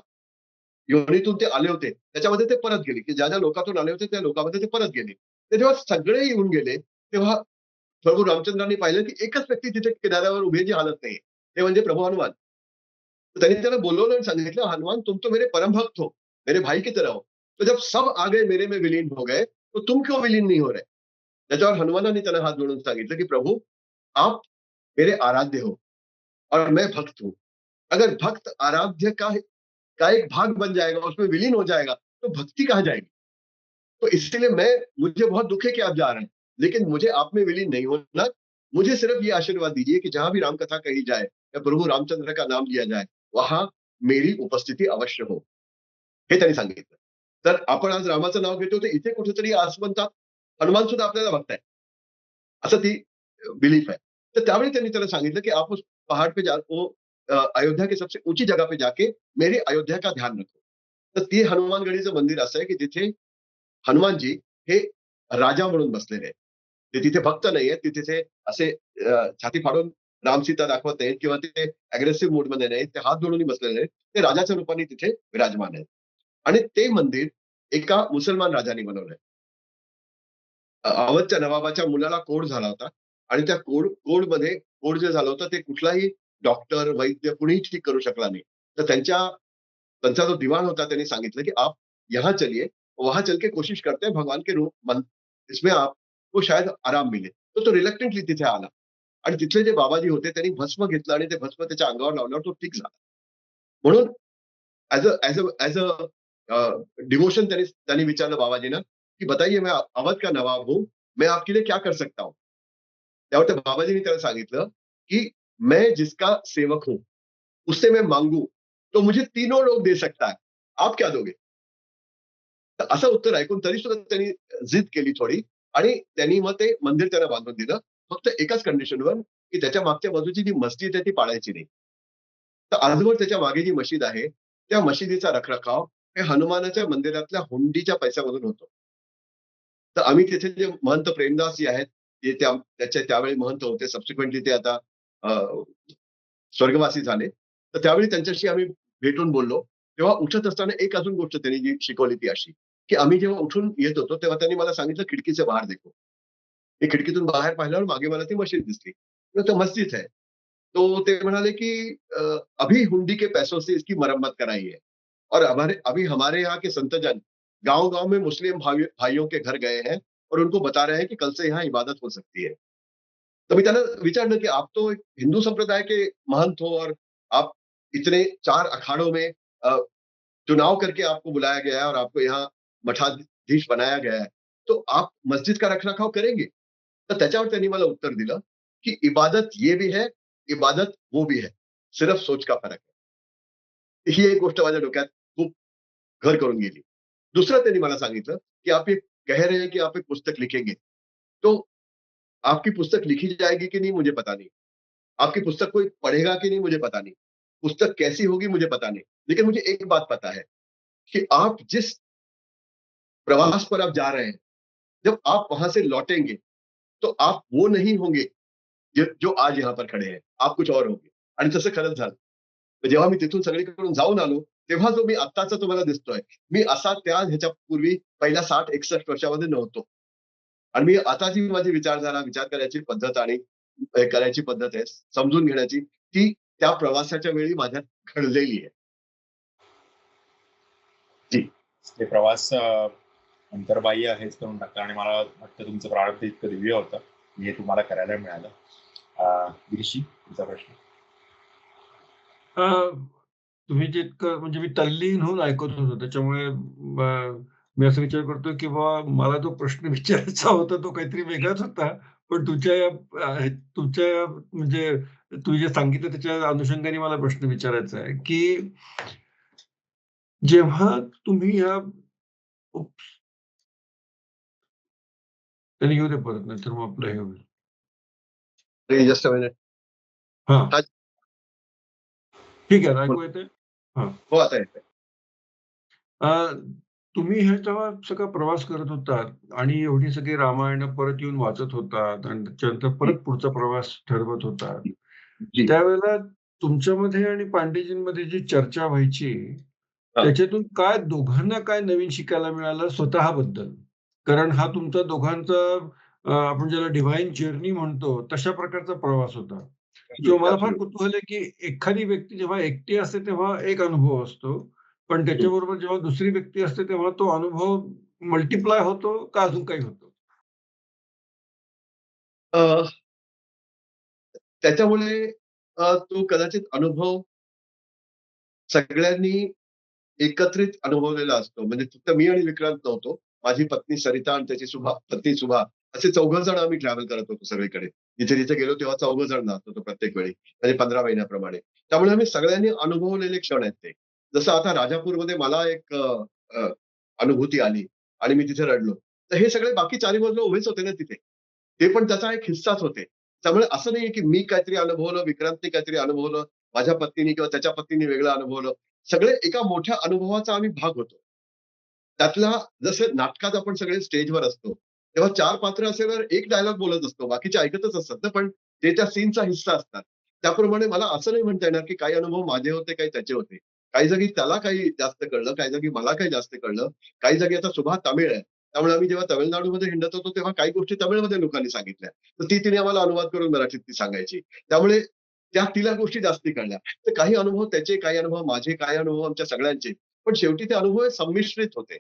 योनीतून ते आले होते, त्याच्यामध्ये ते परत गेले, की ज्या लोकातून आले होते, त्या लोकामध्ये ते परत गेले. तर जेव्हा सगळे येऊन गेले, तेव्हा प्रभू रामचंद्रांनी पाहिलं, की एकच व्यक्ती तिथे किनाऱ्यावर उभी आहे, जी हालत नाहीये. ते म्हणजे प्रभू हनुमान. तो त्यांनी त्याला बोलवलं आणि सांगितलं, "हनुमान तुम तो मेरे परम भक्त हो, मेरे भाई की तरह हो. तो जब सब आ गए मेरे में विलीन हो गए, तो तुम क्यों विलीन नहीं हो रहे?" त्याच्यावर हनुमानाने त्याला हात जोडून सांगितलं, की "प्रभु आप मेरे आराध्य हो और मैं भक्त हूँ. अगर भक्त आराध्य का एक भाग बन जाएगा, उसमें विलीन हो जाएगा, तो भक्ति कहाँ जाएगी? तो इसलिए मुझे बहुत दुःख है कि आप जा रहे हैं, लेकिन मुझे आप में विलीन नहीं होना. मुझे सिर्फ ये आशीर्वाद दीजिए कि जहाँ भी राम कथा कही जाए या प्रभु रामचंद्र का नाम लिया जाए, वहाँ मेरी उपस्थिती अवश्य हो." हे त्यांनी सांगितलं. तर आपण आज रामाचं नाव घेतो, तर इथे कुठेतरी आसमंतात हनुमान सुद्धा आपल्याला बघताय. असं ती बिलीफ है. तर त्यावेळी त्यांनी त्याला सांगितलं, की "आप उस पहाड़ पे अयोध्या के सबसे ऊँची जगह पे जाके मेरी अयोध्या का ध्यान रखो." तर ते हनुमानगडीचं मंदिर असं आहे, की जिथे हनुमानजी हे राजा म्हणून बसलेले आहेत. ते तिथे भक्त नाहीयेत. ते तिथे असे छाती फाडून राम-सीता दाखवत नाहीत किंवा ते अग्रेसिव्ह मूडमध्ये नाहीत. ते हात जोडून बसलेले आहेत. ते राजाच्या रूपाने तिथे विराजमान आहेत. आणि ते मंदिर एका मुसलमान राजाने बनवलंय. अवधच्या नवाबाच्या मुलाला कोढ झाला होता आणि त्या कोडमध्ये कोड जे झालं होतं ते कुठलाही डॉक्टर, वैद्य कुणीही ठीक करू शकला नाही. तर त्यांचा जो दिवाण होता त्यांनी सांगितलं, की "आप यहाँ चलिए, वहाँ चल के कोशिश करते हैं भगवान के रूप मन इसमें आपको शायद आराम मिले." तर तो रिलक्टंटली तिथे आला आणि तिथले जे बाबाजी होते त्यांनी भस्म घेतलं आणि ते भस्म त्याच्या अंगावर लावल्यावर तो ठीक झाला. म्हणून डिवोशन त्यांनी विचारलं बाबाजींना, की "बताइए मैं अवध का नवाब हूँ, मैं आपके लिए क्या कर सकता हूँ?" त्यावर त्या बाबाजींनी त्याला सांगितलं, की "मैं जिसका सेवक हूँ, उससे मैं मांगू, तो मुझे तीनों लोग दे सकता है. आप क्या दोगे?" तर असं उत्तर ऐकून तरी सुद्धा त्यांनी जिद केली थोडी आणि त्यांनी मग ते मंदिर त्याला बांधून दिलं. फक्त एकाच कंडिशनवर, की त्याच्या मागच्या बाजूची जी मस्जिद आहे ती पाडायची नाही. तर आजवर त्याच्या मागे जी मशीद आहे, त्या मशिदीचा रखरखाव हे हनुमानाच्या मंदिरातल्या हुंडीच्या पैशामधून होतो. तर आम्ही तिथे जे महंत प्रेमदास जी आहेत, ते त्यावेळी महंत होते. सबसिक्वेंटली ते आता अ, स्वर्गवासी झाले. तर त्यावेळी त्यांच्याशी आम्ही भेटून बोललो. तेव्हा उठत असताना एक अजून गोष्ट त्यांनी जी शिकवली ती अशी, की आम्ही जेव्हा उठून येत होतो, तेव्हा त्यांनी मला सांगितलं, "खिडकी से बाहर देखो." मी खिडकीतून बाहेर पाहिल्यावर मागे मला ती मशीद दिसली. तर मस्जिद है. तो ते म्हणाले, की "अभी हुंडी के पैसों से इसकी मरम्मत कराई है और हमारे अभी हमारे यहाँ के संतजन गाँव-गाँव में मुस्लिम भाइयों के घर गए हैं और उनको बता रहे हैं कि कल से यहाँ इबादत हो सकती है." तर मी त्यांना विचारलं, की "आप तो एक हिंदू संप्रदाय के महंत हो और आप इतने 4 अखाड़ों में अ, चुनाव करके आपको बुलाया गया है और आपको यहाँ मठाधीश बनाया गया है, तो आप मस्जिद का रखरखाव करेंगे?" तर त्याच्यावर त्यांनी मला उत्तर दिलं, की "इबादत ये भी है, इबादत वो भी है. सिर्फ सोच का फरक है." ही एक गोष्ट माझ्या डोक्यात खूप घर करून गेली. दुसरं त्यांनी मला सांगितलं, की "आप ये कह रहे हैं कि आप एक पुस्तक लिखेंगे, तो आपकी पुस्तक लिखी जाएगी कि नहीं मुझे पता नहीं. आपकी पुस्तक कोई पढ़ेगा कि नहीं मुझे पता नहीं. पुस्तक कैसी होगी मुझे पता नहीं. लेकिन मुझे एक बात पता है, कि आप जिस प्रवास पर आप जा रहे हैं, जब आप वहां से लौटेंगे, तो आप वो नहीं होंगे जो आज यहाँ पर खड़े हैं. आप कुछ और होंगे." आणि तसं खरंच झालं. तर जेव्हा मी तिथून सगळीकडून जाऊन आलो, तेव्हा जो मी आत्ताचा तुम्हाला दिसतोय, मी असा त्या ह्याच्यापूर्वी पहिल्या 60-61 वर्षामध्ये नव्हतो. आणि मी आता जी माझी विचारधारा, विचार करायची पद्धत आणि हे करायची पद्धत आहे, समजून घेण्याची, ती त्या प्रवासाच्या वेळी माझ्यात घडलेली आहे. जी. ते प्रवास अंतर्बाह्य हेच करून टाकतं आणि मला वाटतं तुमचं प्रारब्ध इतकं दिव्य होतं, की हे तुम्हाला करायला मिळालं. गिरीशजी, तुमचा प्रश्न. अ, तुम्ही जितकं म्हणजे मी तल्लीन होऊन ऐकत होतो त्याच्यामुळे मी असा विचार करतोय, की बाबा मला जो प्रश्न विचारायचा होता तो काहीतरी वेगळाच होता. पण तुमच्या म्हणजे तुम्ही जे सांगितलं त्याच्या अनुषंगाने मला प्रश्न विचारायचा आहे, की जेव्हा तुम्ही ह्या उप्स, त्याने घेऊ दे परत नाहीतर मग आपलं हे होईल. Just a minute. हां, हा, ठीक आहे. ऐकू येतंय? हां. हो, आता येतंय. अ, तुम्ही हे जेव्हा सगळा प्रवास करत होतात आणि एवढी सगळी रामायणं परत येऊन वाचत होतात आणि त्याच्यानंतर जी, परत पुढचा प्रवास ठरवत होतात. जी, जी. त्यावेळेला तुमच्यामध्ये आणि पांडेजींमध्ये जी चर्चा व्हायची, हां. त्याच्यातून काय दोघांना काय नवीन शिकायला मिळालं स्वतःबद्दल? कारण हा तुमचा दोघांचा आपण ज्याला डिव्हाइन जर्नी म्हणतो, तशा प्रकारचा प्रवास होता. जो ॲब्सोल्युटली, मला फार ॲब्सोल्युटली. कुतूहल आहे, की एखादी व्यक्ती जेव्हा एकटी असते, तेव्हा एक अनुभव असतो. पण हं. त्याच्याबरोबर जेव्हा दुसरी व्यक्ती असते, तेव्हा तो अनुभव मल्टिप्लाय होतो का अजून काही होतं? अ, त्याच्यामुळे तो कदाचित अनुभव सगळ्यांनी एकत्रित अनुभवलेला असतो. म्हणजे फक्त मी आणि विक्रांत नव्हतो. माझी पत्नी सरिता आणि त्याची पत्नी सुभा असे 4घं जण आम्ही ट्रॅव्हल करत होतो सगळीकडे. जिथे-जिथे गेलो तेव्हा 4घं जण जात होतो प्रत्येक वेळी. म्हणजे 15 महिन्याप्रमाणे. त्यामुळे आम्ही सगळ्यांनी अनुभवलेले क्षण आहेत ते. जसं आता राजापूरमध्ये मला एक अ, अनुभूती आली आणि मी तिथे रडलो. तर हे सगळे बाकी 4ही बाजूला उभेच होते ना तिथे. ते पण त्याचा एक हिस्साच होते. त्यामुळे असं नाहीये की मी काहीतरी अनुभवलं, विक्रांतने काहीतरी अनुभवलं, माझ्या पत्नीने किंवा त्याच्या पत्नीने वेगळं अनुभवलं. सगळे एका मोठ्या अनुभवाचा आम्ही भाग होतो. त्यातला जसं नाटकात आपण सगळे स्टेजवर असतो, तेव्हा 4 पात्र असेल एक डायलॉग बोलत असतो. बाकीचे ऐकतच असतात ना, पण ते त्या सीनचा हिस्सा असतात. त्याप्रमाणे मला असं नाही म्हणता येणार, की काही अनुभव माझे होते, काही त्याचे होते. काही जागी त्याला काही जास्त कळलं, काही जागी मला काही जास्त कळलं. काही जागी आता सुभा तामिळ आहे. त्यामुळे आम्ही जेव्हा तमिळनाडूमध्ये हिंडत होतो तेव्हा काही गोष्टी तमिळमध्ये लोकांनी सांगितल्या, तर तिने आम्हाला अनुवाद करून मराठीत ती सांगायची. त्यामुळे त्या तिला गोष्टी जास्ती कळल्या. तर काही अनुभव त्याचे, काही अनुभव माझे, काही अनुभव आमच्या सगळ्यांचे. पण शेवटी ते अनुभव हे संमिश्रित होते.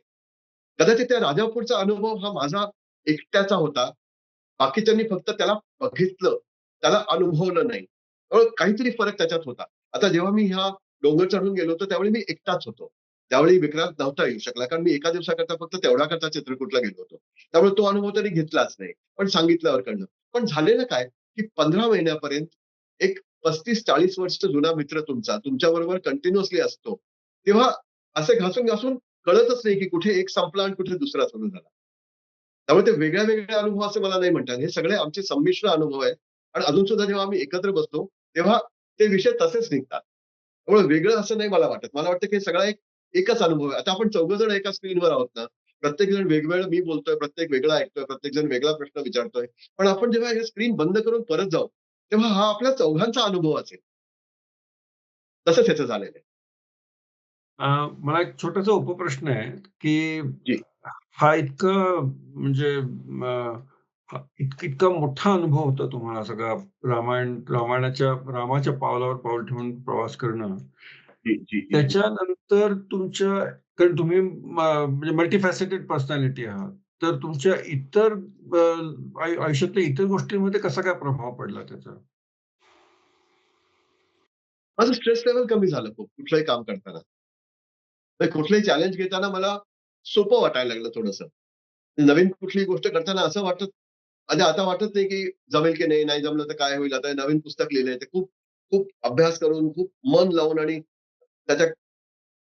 कदाचित त्या राजापूरचा अनुभव हा माझा एकट्याचा होता. बाकीच्यांनी फक्त त्याला बघितलं, त्याला अनुभवलं नाही. काहीतरी फरक त्याच्यात होता. आता जेव्हा मी ह्या डोंगर चढून गेलो होतो, त्यावेळी मी एकटाच होतो. त्यावेळी विक्रांत नव्हता येऊ शकला, कारण मी एका दिवसाकरता फक्त तेवढ्याकरता चित्रकूटला गेलो होतो. त्यामुळे तो अनुभव त्यांनी घेतलाच नाही. पण सांगितल्यावर कळलं. पण झालेलं काय, की 15 महिन्यापर्यंत एक 35-40 वर्ष जुना मित्र तुमचा, तुमच्याबरोबर कंटिन्युअसली असतो. तेव्हा असे घासून-घासून कळतच नाही, की कुठे एक संपला आणि कुठे दुसरा सुरू झाला. त्यामुळे ते वेगळ्या-वेगळ्या अनुभव असे मला नाही म्हणता येत. हे सगळे आमचे संमिश्र अनुभव आहेत आणि अजून सुद्धा जेव्हा आम्ही एकत्र बसतो, तेव्हा ते विषय तसेच निघतात. त्यामुळे वेगळं असं नाही मला वाटत. मला वाटतं की सगळा एकच अनुभव आहे. आता आपण चौघं जण एका स्क्रीनवर आहोत ना, प्रत्येक जण वेगवेगळं मी बोलतोय, प्रत्येक वेगळा ऐकतोय, प्रत्येक जण वेगळा प्रश्न विचारतोय. पण आपण जेव्हा हे स्क्रीन बंद करून परत जाऊ, तेव्हा हा आपल्या चौघांचा अनुभव असेल. तसंच ह्याचं झालेलं आहे. मला एक छोटासा उपप्रश्न आहे, की जी. हा इतका म्हणजे इतका मोठा अनुभव होता तुम्हाला सगळा रामाच्या पावलावर पाऊल ठेवून प्रवास करणं. जी, जी, जी, जी. त्याच्यानंतर तुमच्या कारण तुम्ही म्हणजे मल्टीफॅसेटेड पर्सनॅलिटी आहात. तर तुमच्या इतर आयुष्यातल्या इतर गोष्टींमध्ये कसा काय प्रभाव पडला त्याचा? माझं स्ट्रेस लेव्हल कमी झालं खूप कुठलंही काम करताना. म्हणजे कुठलंही चॅलेंज घेताना मला सोपं वाटायला लागलं थोडंसं. नवीन कुठलीही गोष्ट करताना असं वाटत आणि आता वाटत नाही की जमेल की नाही, नाही जमलं तर काय होईल? आता हे नवीन पुस्तक लिहिलंय ते खूप खूप अभ्यास करून, खूप मन लावून आणि त्याच्या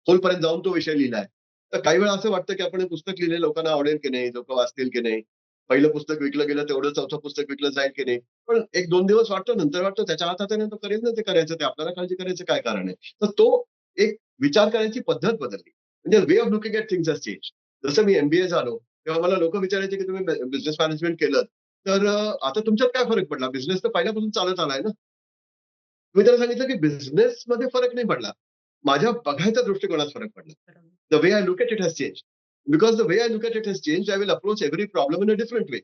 खोलपर्यंत जाऊन तो विषय लिहिलाय. तर काही वेळा असं वाटतं की आपण हे पुस्तक लिहिलंय लोकांना आवडेल की नाही? लोकं वाचतील की नाही? पहिलं पुस्तक विकलं गेलं तेवढं चौथं पुस्तक विकलं जाईल की नाही? पण 1-2 दिवस वाटतं, नंतर वाटतं त्याच्या हातात आहे ना, तो करेल ना ते करायचं. ते आपल्याला काळजी करायचं काय कारण आहे? तर तो एक विचार करायची पद्धत बदलली. म्हणजे way of looking at things has changed. जसं मी एम-बी-ए झालो, तेव्हा मला लोकं विचारायचे की तुम्ही बिझनेस मॅनेजमेंट केलं, तर आता तुमच्यात काय फरक पडला? बिझनेस तर पहिल्यापासून चालत आलाय ना. मी त्याला सांगितलं की बिझनेसमध्ये फरक नाही पडला. माझ्या बघायच्या दृष्टिकोनात फरक पडला. बरोबर. The way I look at it has changed. Because the way I look at it has changed, I will approach every problem in a different way.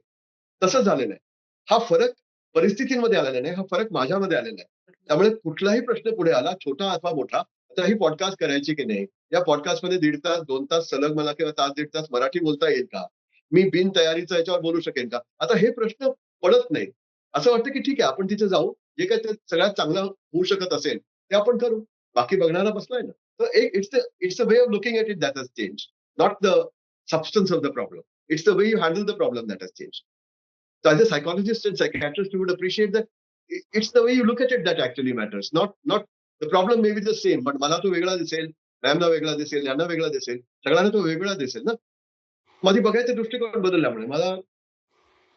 तसंच झालेलं आहे. हा फरक परिस्थितींमध्ये आलेला नाही, हा फरक माझ्यामध्ये आलेला आहे. त्यामुळे कुठलाही प्रश्न पुढे आला, छोटा अथवा मोठा, आता ही पॉडकास्ट करायची की नाही? या पॉडकास्टमध्ये 1.5 तास, 2 तास सलग मला किंवा तास, 1.5 तास मराठी बोलता येईल का? मी बिन तयारीचं याच्यावर बोलू शकेन का? आता हे प्रश्न पडत नाहीत. असं वाटतं की ठीक आहे, आपण तिथे जाऊ. जे काही ते सगळ्यात चांगलं होऊ शकत असेल, ते आपण करू. बाकी बघणारा बसलाय ना. तर एक it's a way of looking at it that has changed. Not the substance of the problem. It's the way you handle the problem that has changed. So as a psychologist and psychiatrist, you would appreciate that it's the way you look at it that actually matters. Not the problem may be the same, but मला तो वेगळा दिसेल, मॅमला वेगळा दिसेल, यांना वेगळा दिसेल, सगळ्यांना तो वेगळा दिसेल ना. माझी बघायचा दृष्टिकोन बदलल्यामुळे मला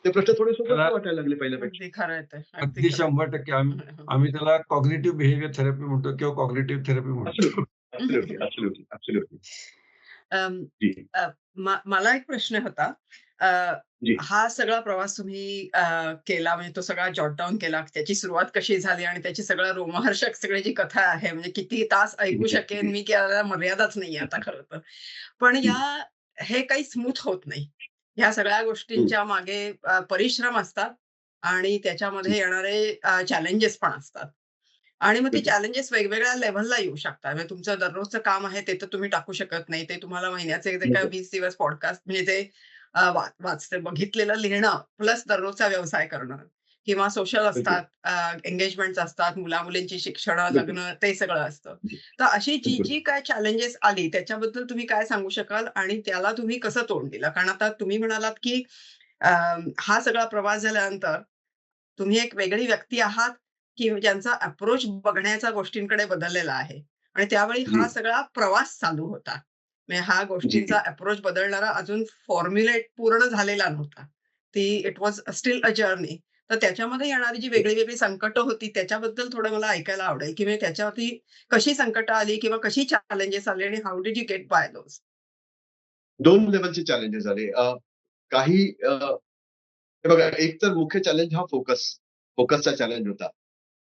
ते प्रश्न थोडे त्याला सोपे वाटायला लागले पहिल्यापेक्षा. अगदी खरं आहे ते. अगदी अगदी खरं 100% आम्ही त्याला कॉग्निटिव्ह बिहेवियर थेरपी म्हणतो किंवा कॉग्निटिव्ह थेरपी म्हणतो. Absolutely, absolutely, absolutely, absolutely. अं, जी, मला एक प्रश्न होता. अ, जी. हा सगळा प्रवास तुम्ही केला म्हणजे तो सगळा जॉट डाउन केला. त्याची सुरुवात कशी झाली आणि त्याची सगळं रोमहर्षक सगळी जी कथा आहे म्हणजे किती तास ऐकू शकेन मी, की याला मर्यादाच नाहीये आता खरं तर. पण हे काही स्मूथ होत नाही. ह्या सगळ्या हं, गोष्टींच्या मागे परिश्रम असतात आणि त्याच्यामध्ये येणारे चॅलेंजेस पण असतात. आणि मग ते हं. चॅलेंजेस वेगवेगळ्या लेव्हलला येऊ शकतात. म्हणजे तुमचं दररोजचं काम आहे ते तर तुम्ही टाकू शकत नाही. ते तुम्हाला महिन्याचे जे काही 20 दिवस पॉडकास्ट म्हणजे ते वाचते बघितलेलं लिहिणं प्लस दररोजचा व्यवसाय करणं किंवा सोशल बिलकुल, असतात, एंगेजमेंट्स असतात, मुला-मुलींची शिक्षणं, बिलकुल. लग्न ते सगळं असतं. जी, तर अशी जी बिलकुल. जी काय चॅलेंजेस आली त्याच्याबद्दल तुम्ही काय सांगू शकाल आणि त्याला तुम्ही कसं तोंड दिलं? कारण आता तुम्ही म्हणालात, की अ, हा सगळा प्रवास झाल्यानंतर तुम्ही एक वेगळी व्यक्ती आहात, की ज्यांचा अप्रोच बघण्याच्या गोष्टींकडे बदललेला आहे आणि त्यावेळी जी, हा सगळा प्रवास चालू होता. म्हणजे हा जी. गोष्टींचा अप्रोच बदलणारा अजून फॉर्म्युलेट पूर्ण झालेला नव्हता. It was still a journey. तर त्याच्यामध्ये येणारी जी वेगळी-वेगळी संकटं होती त्याच्याबद्दल थोडं मला ऐकायला आवडेल, की म्हणजे त्याच्यावरती कशी संकटं आली किंवा कशी चॅलेंजेस आले आणि how did you get by those? 2 लेव्हलचे चॅलेंजेस आले. काही हे बघा, एक तर मुख्य चॅलेंज हा फोकसचा चॅलेंज होता.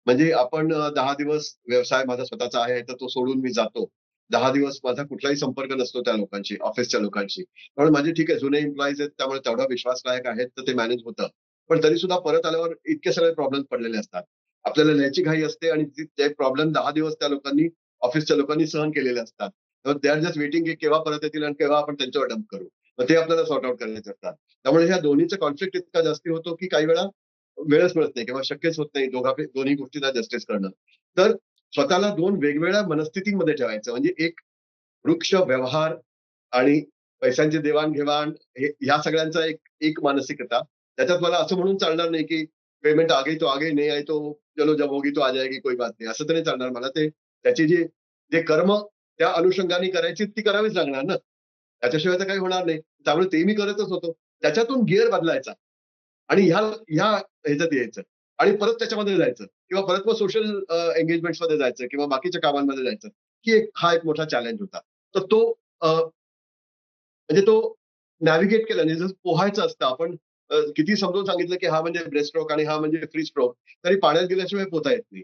म्हणजे आपण 10 दिवस व्यवसाय माझा स्वतःचा आहे, तर तो सोडून मी जातो. 10 दिवस माझा कुठलाही संपर्क नसतो त्या लोकांशी, ऑफिसच्या लोकांशी. त्यामुळे माझे ठीक आहे जुने एम्प्लॉईज आहेत त्यामुळे तेवढा विश्वासलायक आहेत तर ते मॅनेज होतं. पण तरी सुद्धा परत आल्यावर इतके सगळे प्रॉब्लेम पडलेले असतात. आपल्याला लिहायची घाई असते आणि ते प्रॉब्लेम 10 दिवस त्या लोकांनी, ऑफिसच्या लोकांनी सहन केलेले असतात. दे आर जस्ट वेटिंग की केव्हा परत येतील आणि केव्हा आपण त्यांच्यावर डंप करू. मग ते आपल्याला सॉर्ट आउट करायचे असतात. त्यामुळे ह्या दोन्हीचा कॉन्फ्लिक्ट इतका जास्ती होतो की काही वेळा वेळच मिळत नाही किंवा शक्यच होत नाही दोन्ही गोष्टींना जस्टिस करणं. तर स्वतःला 2 वेगवेगळ्या मनस्थितीमध्ये ठेवायचं. म्हणजे एक वृक्ष, व्यवहार आणि पैशांची देवाण-घेवाण ह्या सगळ्यांचा एक एक मानसिकता. त्याच्यात मला असं म्हणून चालणार नाही, की पेमेंट आ गई तो आ गई, नहीं आई तो चलो जब होगी तो आ जाएगी, कोई बात नहीं. असं तर नाही चालणार. मला ते त्याची जे कर्म त्या अनुषंगाने करायची ती करावीच लागणार ना. त्याच्याशिवाय तर काही होणार नाही. त्यामुळे ते मी करतच होतो. त्याच्यातून गिअर बदलायचा आणि ह्या ह्या ह्याच्यात यायचं आणि परत त्याच्यामध्ये जायचं किंवा परत मग सोशल एंगेजमेंट्समध्ये जायचं किंवा बाकीच्या कामांमध्ये जायचं. हा एक मोठा चॅलेंज होता. तर तो म्हणजे तो नॅव्हिगेट केला म्हणजे जसं पोहायचं असतं. आपण किती समजावून सांगितलं, की हा म्हणजे ब्रेस्ट स्ट्रोक आणि हा म्हणजे फ्री स्ट्रोक. तरी पाण्यात गेल्याशिवाय पोहता येत नाही.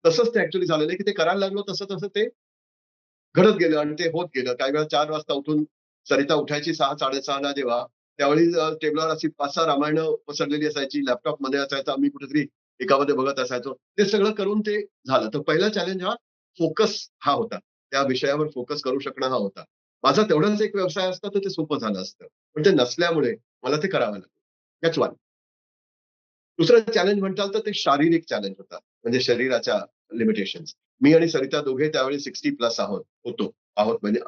तसंच ते ॲक्चुअली झालेलं आहे, की ते करायला लागलो तसं-तसं ते घडत गेलं आणि ते होत गेलं. काही वेळा 4 वाजता उठून सरिता उठायची 6:00-6:30 ला जेव्हा, त्यावेळी टेबलावर अशी 5-6 रामायणं पसरलेली असायची. लॅपटॉपमध्ये असायचं. आम्ही कुठेतरी एकामध्ये बघत असायचो. ते सगळं करून ते झालं. तर पहिला चॅलेंज हा फोकस हा होता. त्या विषयावर फोकस करू शकणं हा होता. माझा तेवढाच एक व्यवसाय असता तर ते सोपं झालं असतं. पण ते नसल्यामुळे मला ते करावं लागलं. That's one. दुसरं चॅलेंज म्हणताल तर ते शारीरिक चॅलेंज होता. म्हणजे शरीराच्या लिमिटेशन्स. मी आणि सरिता दोघे त्यावेळी 60 प्लस आहोत म्हणजे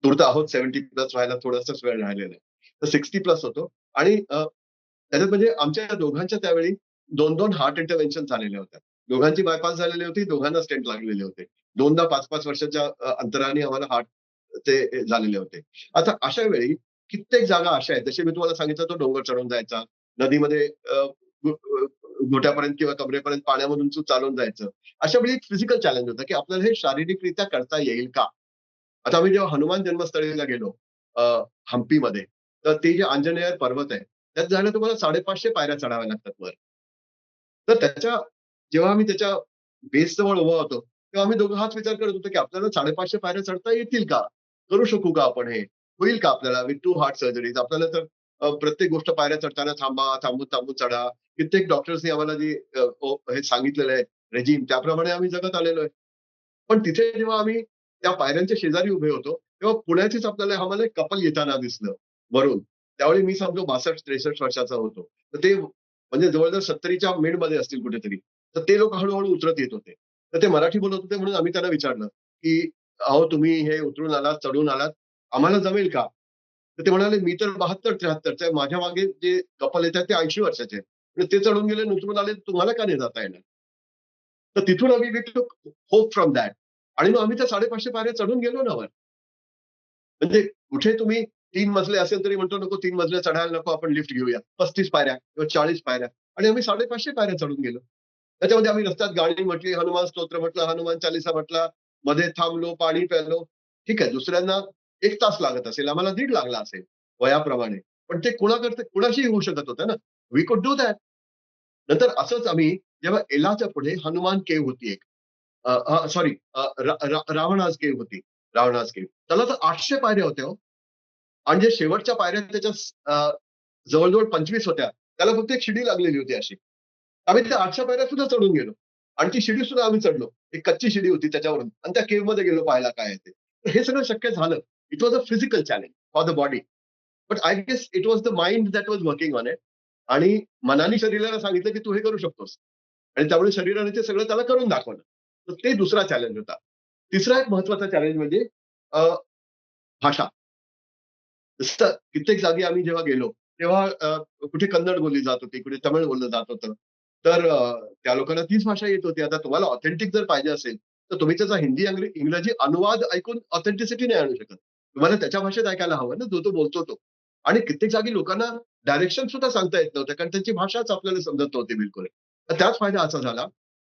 तूर्त आहोत 70 प्लस व्हायला थोडासाच वेळ राहिलेला आहे. तर 60 प्लस होतो आणि त्याच्यात म्हणजे आमच्या दोघांच्या त्यावेळी 2-2 हार्ट इंटरव्हेन्शन झालेल्या होत्या. दोघांची बायपास झालेली होती, दोघांना स्टेंट लागलेले होते. दोनदा 5-5 वर्षाच्या अंतराने आम्हाला हार्ट ते झालेले होते. आता अशा वेळी कित्येक जागा अशा आहेत, जसे मी तुम्हाला सांगितलं तो डोंगर चढून जायचा, नदीमध्ये घोट्यापर्यंत किंवा कमरेपर्यंत पाण्यामधून चालून जायचं. अशा वेळी एक फिजिकल चॅलेंज होतं, की आपल्याला हे शारीरिकरित्या करता येईल का? आता आम्ही जेव्हा हनुमान जन्मस्थळीला गेलो अ, हम्पीमध्ये, तर ते जे आंजनेयर पर्वत आहे, त्यात जायला तुम्हाला 550 पायऱ्या चढाव्या लागतात वर. तर जेव्हा आम्ही त्याच्या बेसजवळ उभा होतो, तेव्हा आम्ही दोघं हाच विचार करत होतो, की आपल्याला 550 पायऱ्या चढता येतील का? करू शकू का आपण हे? होईल का आपल्याला विथ 2 हार्ट सर्जरीज? आपल्याला तर प्रत्येक गोष्ट पायऱ्या चढताना थांबा, थांबून-थांबून चढा. कित्येक डॉक्टर्सनी आम्हाला जी हे सांगितलेलं आहे रेजिम त्याप्रमाणे आम्ही जगत आलेलो आहे. पण तिथे जेव्हा आम्ही त्या पायऱ्यांच्या शेजारी उभे होतो, तेव्हा पुण्याचीच आपल्याला आम्हाला एक कपल येताना दिसलं वरून. त्यावेळी मी समजू 62-63 वर्षाचा होतो. तर ते म्हणजे जवळ-जवळ 70च्या मिडमध्ये असतील कुठेतरी. तर ते लोक हळू उतरत येत होते. तर ते मराठी बोलत होते म्हणून आम्ही त्यांना विचारलं, की "अहो तुम्ही हे उतरून आलात, चढून आलात, आम्हाला जमेल का?" तर ते म्हणाले, "मी तर 72-73चा आहे. माझ्या मागे जे कपल येतात ते 80 वर्षाचे आहेत. म्हणजे ते चढून गेले आणि उतरून आले, तुम्हाला का नाही जाता येणार?" तर तिथून आम्ही वी टूक होप फ्रॉम दॅट आणि मग आम्ही त्या 550 पायऱ्या चढून गेलो ना वर. म्हणजे कुठे तुम्ही 3 मजले असेल तरी म्हणतो, "नको 3 मजले चढायला नको, आपण लिफ्ट घेऊया." 35 पायऱ्या किंवा 40 पायऱ्या आणि आम्ही 550 पायऱ्या चढून गेलो. त्याच्यामध्ये आम्ही रस्त्यात गाणी म्हटली, हनुमान स्तोत्र म्हटलं, हनुमान चालीसा म्हटला, मध्ये थांबलो, पाणी प्यायलो. ठीक आहे, दुसऱ्यांना 1 तास लागत असेल, आम्हाला 1.5 लागला असेल वयाप्रमाणे. पण ते कुणाशीही होऊ शकत होतं ना. वी कुड डू दॅट. नंतर असंच आम्ही जेव्हा एलाच्या पुढे हनुमान केव्ह होती एक. सॉरी रावणास केव्ह होती. रावणास केव्ह. त्याला तर 800 पायऱ्या होत्या हो. आणि जे शेवटच्या पायऱ्या त्याच्या जवळ-जवळ 25 होत्या. त्याला फक्त एक शिडी लागलेली होती अशी. आम्ही त्या 800 पायऱ्या सुद्धा चढून गेलो. आणि ती शिडी सुद्धा आम्ही चढलो. एक कच्ची शिडी होती त्याच्यावरून आणि त्या केव्हमध्ये गेलो पाहायला काय आहे ते. तर हे सगळं शक्य झालं. It was a physical challenge for the body. But I guess it was the mind that was working on it. आणि मनाने शरीराला सांगितलं, की तू हे करू शकतोस. आणि त्यामुळे शरीराने ते सगळं त्याला करून दाखवलं. तर ते दुसरा चॅलेंज होता. तिसरा एक महत्वाचा चॅलेंज म्हणजे अ, भाषा. जसं कित्येक जागी आम्ही जेव्हा गेलो, तेव्हा कुठे कन्नड बोलली जात होती, कुठे तमिळ बोललं जात होतं. तर त्या लोकांना तीच भाषा येत होती. आता तुम्हाला ऑथेंटिक जर पाहिजे असेल, तर तुम्ही त्याचा हिंदी, इंग्रजी अनुवाद ऐकून ऑथेंटिसिटी नाही आणू शकत. तुम्हाला त्याच्या भाषेत ऐकायला हवं ना, जो तो बोलतो तो. आणि कित्येक जागी लोकांना डायरेक्शन सुद्धा सांगता येत नव्हतं, कारण त्यांची भाषाच आपल्याला समजत नव्हती बिलकुल. तर त्याच फायदा असा झाला,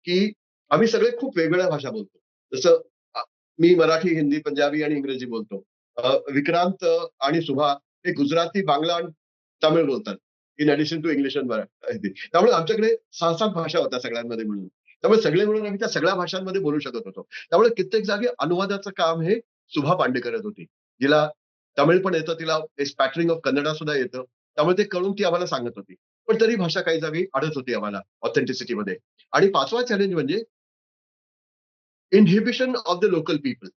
की आम्ही सगळे खूप वेगवेगळ्या भाषा बोलतो. जसं मी मराठी, हिंदी, पंजाबी आणि इंग्रजी बोलतो. विक्रांत आणि सुभा हे गुजराती, बांगला आणि तमिळ बोलतात. In addition to English and Marathi. त्यामुळे आमच्याकडे 6-7 भाषा होत्या सगळ्यांमध्ये म्हणून. त्यामुळे सगळे मिळून आम्ही त्या सगळ्या भाषांमध्ये बोलू शकत होतो. त्यामुळे कित्येक जागी अनुवादाचं काम हे सुभा पांडे करत होती, जिला तमिळ पण येतं, तिला स्पॅटरिंग ऑफ कन्नडा सुद्धा येतं. त्यामुळे ते कळून ती आम्हाला सांगत होती. पण तरी भाषा काही जागी अडत होती आम्हाला ऑथेंटिसिटीमध्ये. आणि 5वा चॅलेंज म्हणजे inhibition of the local people.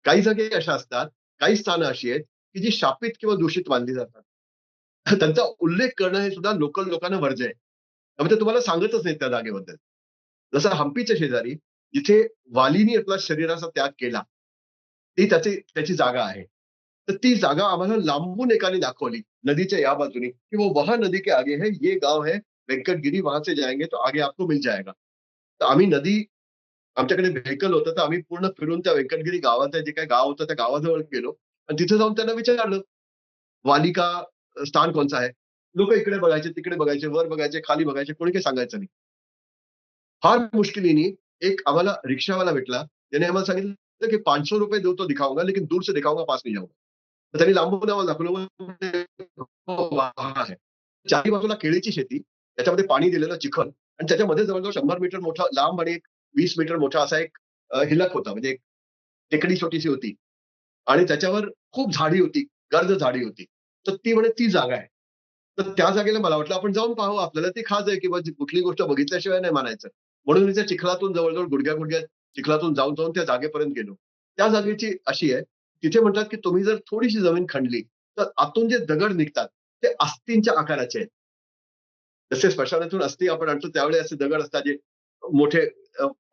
काही जागी अशा असतात, काही स्थानं अशी आहेत, की जी शापित किंवा दूषित मानली जातात. त्यांचा उल्लेख करणं हे सुद्धा लोकल लोकांना वर्ज्य आहे. त्यामुळे ते तुम्हाला सांगतच नाहीत त्या जागेबद्दल. जसं हंपीच्या शेजारी जिथे वालीनी आपला शरीराचा त्याग केला, ती त्याची जागा आहे. तर ती जागा आम्हाला लांबून एकाने दाखवली, नदीच्या या बाजूनी, की वो वहां नदी के आगे है, ये गाव है वेंकटगिरी, वहां से जाएंगे तो आगे आपको मिल जाएगा. तर आम्ही नदी आमच्याकडे व्हेकल होतं, तर आम्ही पूर्ण फिरून त्या व्यंकटगिरी गावाचं जे काही गाव होतं त्या गावाजवळ गेलो आणि तिथे जाऊन त्यांना विचारलं, वाली का स्थान कोणचं आहे? लोक इकडे बघायचे, तिकडे बघायचे, वर बघायचे, खाली बघायचे, कोणी काही सांगायचं नाही. फार मुश्किलीने एक आम्हाला रिक्षावाला भेटला. त्याने आम्हाला सांगितलं, की ₹500 दो तो दिखाऊंगा, लेकिन दूर से दिखाऊंगा, पास नहीं जाऊंगा. तर त्यांनी लांबून आम्हाला दाखवलं, हो, वहां आहे. चारी बाजूला केळीची शेती, त्याच्यामध्ये पाणी दिलेलं चिखल आणि त्याच्यामध्ये जवळजवळ 100 मीटर मोठा लांब आणि एक 20 मीटर मोठा असा एक हिलक होता. म्हणजे एक टेकडी छोटीशी होती आणि त्याच्यावर खूप झाडी होती, गर्द झाडी होती. तर ती म्हणे ती जागा आहे. तर त्या जागेला मला वाटलं आपण जाऊन पाहावं. आपल्याला ती खाज आहे किंवा कुठली गोष्ट बघितल्याशिवाय नाही मानायचं. म्हणून मी त्या चिखलातून जवळ-जवळ गुडघ्या-गुडघ्या चिखलातून जाऊन त्या जागेपर्यंत गेलो. त्या जागेची अशी आहे, तिथे म्हणतात की तुम्ही जर थोडीशी जमीन खणली, तर आतून जे दगड निघतात, ते अस्थींच्या आकाराचे आहेत. जसे स्मशानातून अस्थी आपण आणतो त्यावेळी असे दगड असतात जे मोठे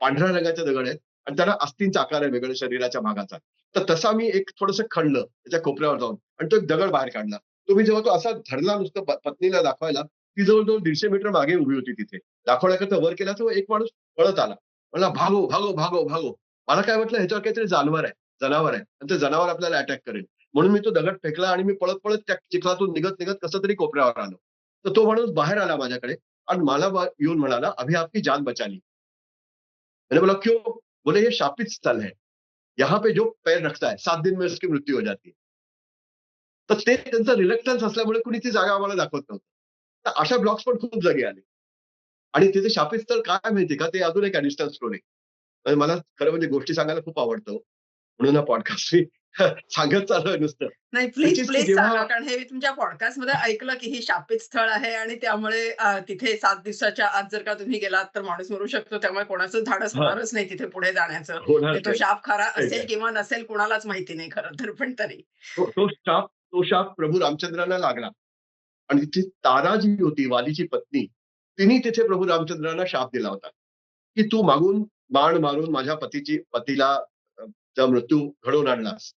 पांढऱ्या रंगाचे दगड आहेत आणि त्याला अस्थींचा आकार आहे वेगळ्या शरीराच्या भागाचा. तर तसा मी एक थोडंसं खणलं त्याच्या कोपऱ्यावर जाऊन आणि तो एक दगड बाहेर काढला. तो मी जेव्हा तो असा धरला नुसतं पत्नीला दाखवायला, ती जवळ-जवळ 150 मीटर मागे उभी होती तिथे. दाखवण्याकरता वर केला तर एक माणूस पळत आला. म्हणला, "भागो, भागो, भागो, भागो." मला काय वाटलं ह्याच्यावर काहीतरी जनावर आहे आणि ते जनावर आपल्याला अटॅक करेल. म्हणून मी तो दगड फेकला आणि मी पळत-पळत त्या चिखलातून निघत-निघत कसं तरी कोपऱ्यावर आलो. तर तो माणूस बाहेर आला माझ्याकडे आणि मला येऊन म्हणाला, "अभी आपकी जान बचा ली." मैंने बोला, "क्यों?" बोले, "ये शापित स्थल है. यहाँ पे जो पैर रखता है, 7 दिन में उसकी मृत्यू हो जाती है." तर ते त्यांचं रिलक्टन्स असल्यामुळे कुणी ती जागा आम्हाला दाखवत नव्हतं. तर अशा ब्लॉग्स पण खूप जागी आले. आणि तिथे शापित स्थळ काय माहिती का? ते अजून एक ॲडिशनल स्टोरी. मला खरं म्हणजे गोष्टी सांगायला खूप आवडतं. म्हणून हा पॉडकास्ट मी सांगत चाललोय नुसतं. नाही, विच प्लीज, इज की प्लीज जेव्हा सांगा. कारण हे मी तुमच्या पॉडकास्टमध्ये ऐकलं, की ही शापित स्थळ आहे आणि त्यामुळे तिथे 7 दिवसाच्या आत जर का तुम्ही गेलात, तर माणूस मरू शकतो. त्यामुळे कोणाचं धाडस हां, होणारच नाही तिथे पुढे जाण्याचं. होणार ते तो नाही. शाप खरा ठीक असेल आहे. किंवा नसेल कुणालाच माहिती नाही खरं तर, पण तरी. तो शाप प्रभू रामचंद्रांना लागला. आणि ती तारा जी होती वालीची पत्नी, तिने तिथे प्रभू रामचंद्रांना शाप दिला होता, की "तू मागून बाण मारून माझ्या पतीला चा मृत्यू घडवून आणलास.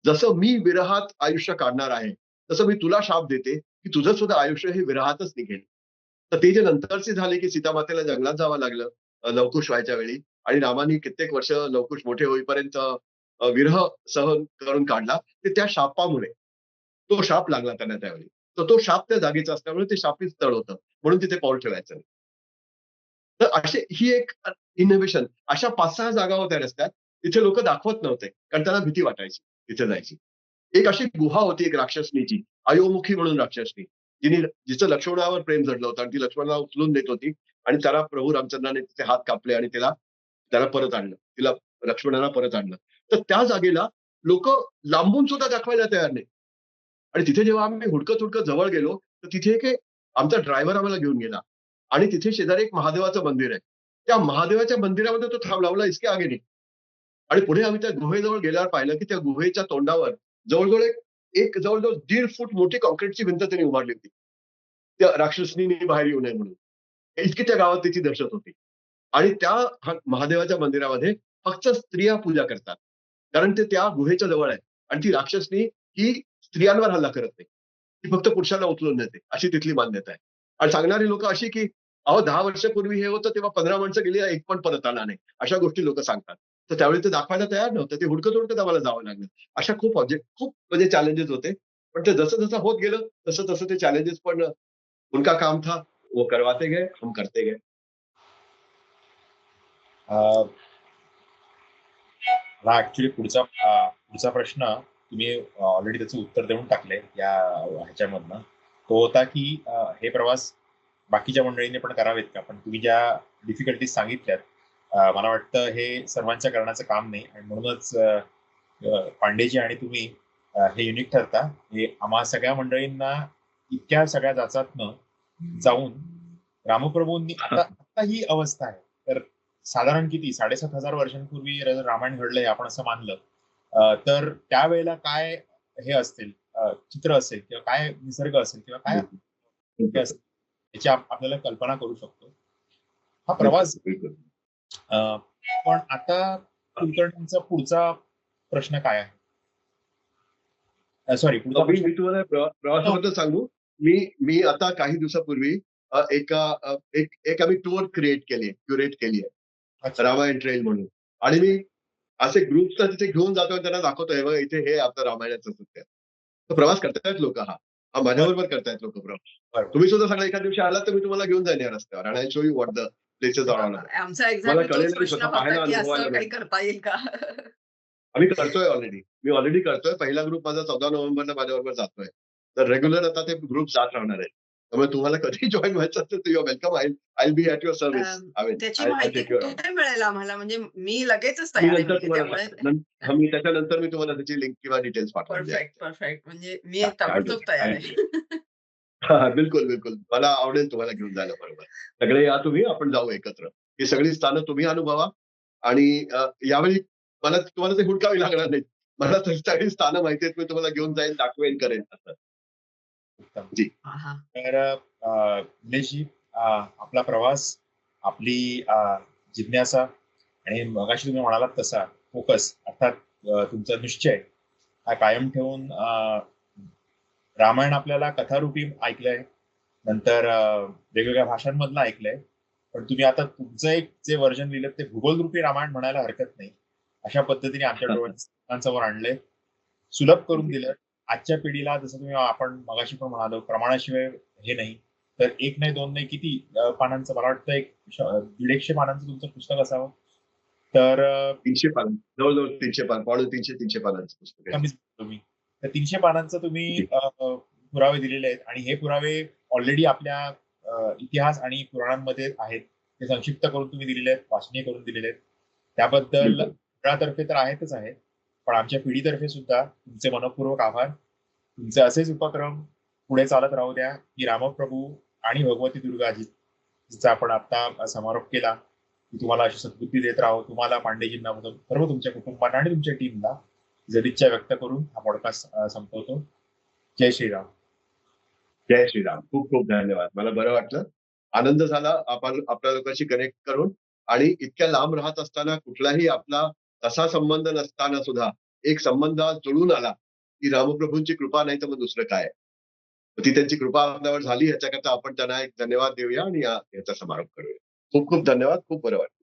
जसं मी विरहात आयुष्य काढणार आहे, तसं मी तुला शाप देते, की तुझं सुद्धा आयुष्य हे विरहातच निघेल." तर ते जे नंतरचे झाले, की सीतामातेला जंगलात जावं लागलं लवकुश व्हायच्या वेळी आणि रामानी कित्येक वर्ष लवकुश मोठे होईपर्यंत विरह सहन करून काढला. ते त्या शापामुळे. तो शाप लागला त्यांना त्यावेळी. तर तो शाप त्या जागेचा असल्यामुळे ते शापित स्थळ होतं. म्हणून तिथे पाऊल ठेवायचं नाही. तर ही एक इनोव्हेशन अशा 5-6 जागा होत्या रस्त्यात. तिथे लोकं दाखवत नव्हते. कारण त्यांना भीती वाटायची तिथे जायची. एक अशी गुहा होती एक राक्षसनीची, अयोमुखी म्हणून राक्षसनी. जिचं लक्ष्मणावर प्रेम जडलं होतं आणि ती लक्ष्मणाला उचलून नेत होती आणि त्याला प्रभू रामचंद्राने तिचे हात कापले आणि त्याला परत आणलं. तिला लक्ष्मणाला परत आणलं. तर त्या जागेला लोकं लांबून सुद्धा दाखवायला तयार नाही. आणि तिथे जेव्हा आम्ही हुडकत-हुडकत जवळ गेलो, तर तिथे आमचा ड्रायव्हर आम्हाला घेऊन गेला आणि तिथे शेजारी एक महादेवाचं मंदिर आहे. त्या महादेवाच्या मंदिरामध्ये तो थांबला. बोलला, "इसके आगे नहीं." आणि पुढे आम्ही त्या गुहेजवळ गेल्यावर पाहिलं, की त्या गुहेच्या तोंडावर जवळ-जवळ एक जवळ-जवळ 1.5 फूट मोठी काँक्रीटची भिंत त्यांनी उभारली होती. त्या राक्षसनीने बाहेर येऊ नये म्हणून. इतकी त्या गावात त्याची दहशत होती. आणि त्या महादेवाच्या मंदिरामध्ये फक्त स्त्रिया पूजा करतात. कारण ते त्या गुहेच्या जवळ आहे आणि ती राक्षसनी ही स्त्रियांवर हल्ला करत नाही. ती फक्त पुरुषांना उचलून नेते, अशी तिथली मान्यता आहे. आणि सांगणारी लोकं अशी, की अहो 10 वर्षापूर्वी हे होतं तेव्हा 15 माणसं गेली, एक पण परत आला नाही. अशा गोष्टी लोकं सांगतात. तर त्यावेळी ते दाखवायला तयार नव्हतं. ते हुडकत-हुडकत आम्हाला जावं लागलं. अशा खूप म्हणजे चॅलेंजेस होते. पण ते जसं-जसं होत गेलं, तसं-तसं ते चॅलेंजेस पण उनका काम था, वो करवाते गए, हम करते गए. अ, मला ऍक्च्युली पुढचा प्रश्न तुम्ही ऑलरेडी त्याचं उत्तर देऊन टाकले या ह्याच्यामधनं. तो होता की हे प्रवास बाकीच्या मंडळींनी पण करावेत का? पण तुम्ही ज्या डिफिकल्टीज सांगितल्यात, मला वाटतं हे सर्वांच्या करण्याचं काम नाही आणि म्हणूनच पांडेजी आणि तुम्ही हे युनिक ठरता. हे आम्हा सगळ्या मंडळींना इतक्या सगळ्या जाचातनं जाऊन रामप्रभूंनी आता ही अवस्था आहे. तर साधारण किती 7,500 वर्षांपूर्वी रामायण घडलंय आपण असं मानलं, तर त्यावेळेला काय हे असतील, चित्र असेल किंवा काय निसर्ग असेल किंवा काय हे असेल, याची आपल्याला कल्पना करू शकतो. हा प्रवास बिलकुल. पण आता कुलकर्णींचा पुढचा प्रश्न काय आहे? सॉरी, पुढचा मी प्रश्न. मी तुम्हाला प्रवासाबद्दल सांगू. मी आता काही दिवसापूर्वी एक आम्ही टूर क्युरेट केली आहे, अच्छा. रामायण ट्रेल म्हणून. आणि मी असे ग्रुप्सला तिथे घेऊन जातोय, त्यांना दाखवतोय, बघा इथे हे आपलं रामायणाचं सत्य आहे. तर प्रवास करतायत लोक, हा माझ्याबरोबर करतायत लोक प्रवास. बरोबर. तुम्ही सुद्धा सगळ्या एका दिवशी आलात तर मी तुम्हाला घेऊन जाईन या रस्त्यावर आणि I show you what the places are on. आमचा मला एक्झॅक्टली तोच कळेल आणि प्रश्न स्वतः होता पाहायला की अनुभवायला असं काही मिळेल. करता येईल का? आम्ही करतोय ऑलरेडी. मी ऑलरेडी करतोय. पहिला ग्रुप माझा 14 नोव्हेंबरला माझ्याबरोबर जातोय. तर रेग्युलर आता ते ग्रुप जात राहणार आहेत. त्यामुळे तुम्हाला कधी जॉइन व्हायचं असेल तर you are welcome. I be at your service. त्याची माहिती टेक युअर. कुठे मिळेल आम्हाला? म्हणजे मी लगेचच मी तयार आहे नंतर म्हणजे तुम्हाला त्यामुळे मी त्याच्यानंतर मी तुम्हाला त्याची लिंक किंवा डिटेल्स पाठवून देईन. Perfect, perfect. म्हणजे मी I'll do ताबडतोब that. तयार I'll do आहे. बिलकुल, बिलकुल. मला आवडेल तुम्हाला घेऊन जायला बरोबर. सगळे या तुम्ही, आपण जाऊ एकत्र. ही सगळी स्थानं तुम्ही अनुभवा आणि यावेळी मला तुम्हाला ते हुडकावी लागणार नाहीत. मला तशी सगळी स्थानं माहिती आहेत. मी तुम्हाला घेऊन जाईन, दाखवेन, करेन असं. उत्तम. जी. हां. तर निलेशजी, आपला प्रवास, आपली जिज्ञासा आणि मगाशी तुम्ही म्हणालात तसा फोकस, अर्थात तुमचा निश्चय हा कायम ठेवून रामायण आपल्याला कथारूपी ऐकलंय, नंतर वेगवेगळ्या भाषांमधलं ऐकलंय, पण तुम्ही आता तुमचं एक जे व्हर्जन लिहिलं ते भूगोलरूपी रामायण म्हणायला हरकत नाही. अशा पद्धतीने आमच्या डोळ्यांसमोर आणलंय, सुलभ करून दिलं. आजच्या पिढीला जसं तुम्ही आपण मगाशी पण म्हणालो, प्रमाणाशिवाय हे नाही. तर एक नाही, दोन नाही, किती पानांचं, मला वाटतं 150 पानांचं तुमचं पुस्तक असावं. तर 300 पान. जवळ-जवळ 300 पान, 350 पानांचं पुस्तक आहे. कमीच तुम्ही तर 300 पानांचं तुम्ही पुरावे दिलेले आहेत आणि हे पुरावे ऑलरेडी आपल्या इतिहास आणि पुराणांमध्ये आहेत. ते संक्षिप्त करून तुम्ही दिलेले आहेत, वाचनीय करून दिलेले आहेत. त्याबद्दल बिलकुल. मंडळातर्फे तर आहेतच आहेत, पण आमच्या पिढीतर्फे सुद्धा तुमचे मनःपूर्वक आभार. तुमचे असेच उपक्रम पुढे चालत राहू द्या, की रामप्रभू आणि भगवती दुर्गा जिचा आपण आता समारोप केला, की तुम्हाला अशी सद्बुद्धी देत राहो. तुम्हाला, पांडेजींना, सर्व तुमच्या कुटुंबांना आणि तुमच्या टीमला सदिच्छा व्यक्त करून हा पॉडकास्ट संपवतो. जय श्रीराम. जय श्रीराम. खूप खूप धन्यवाद. मला बरं वाटलं. आनंद झाला आपण आपल्या लोकांशी कनेक्ट करून. आणि इतक्या लांब राहत असताना, कुठलाही आपला तसा संबंध नसताना सुद्धा एक संबंध आज जुळून आला, की रामप्रभूंची कृपा, नाही तर मग दुसरं काय. ती त्यांची कृपा आपल्यावर झाली, याच्याकरता आपण त्यांना एक धन्यवाद देऊया आणि याचा समारोप करूया. खूप खूप धन्यवाद. खूप बरं वाटलं.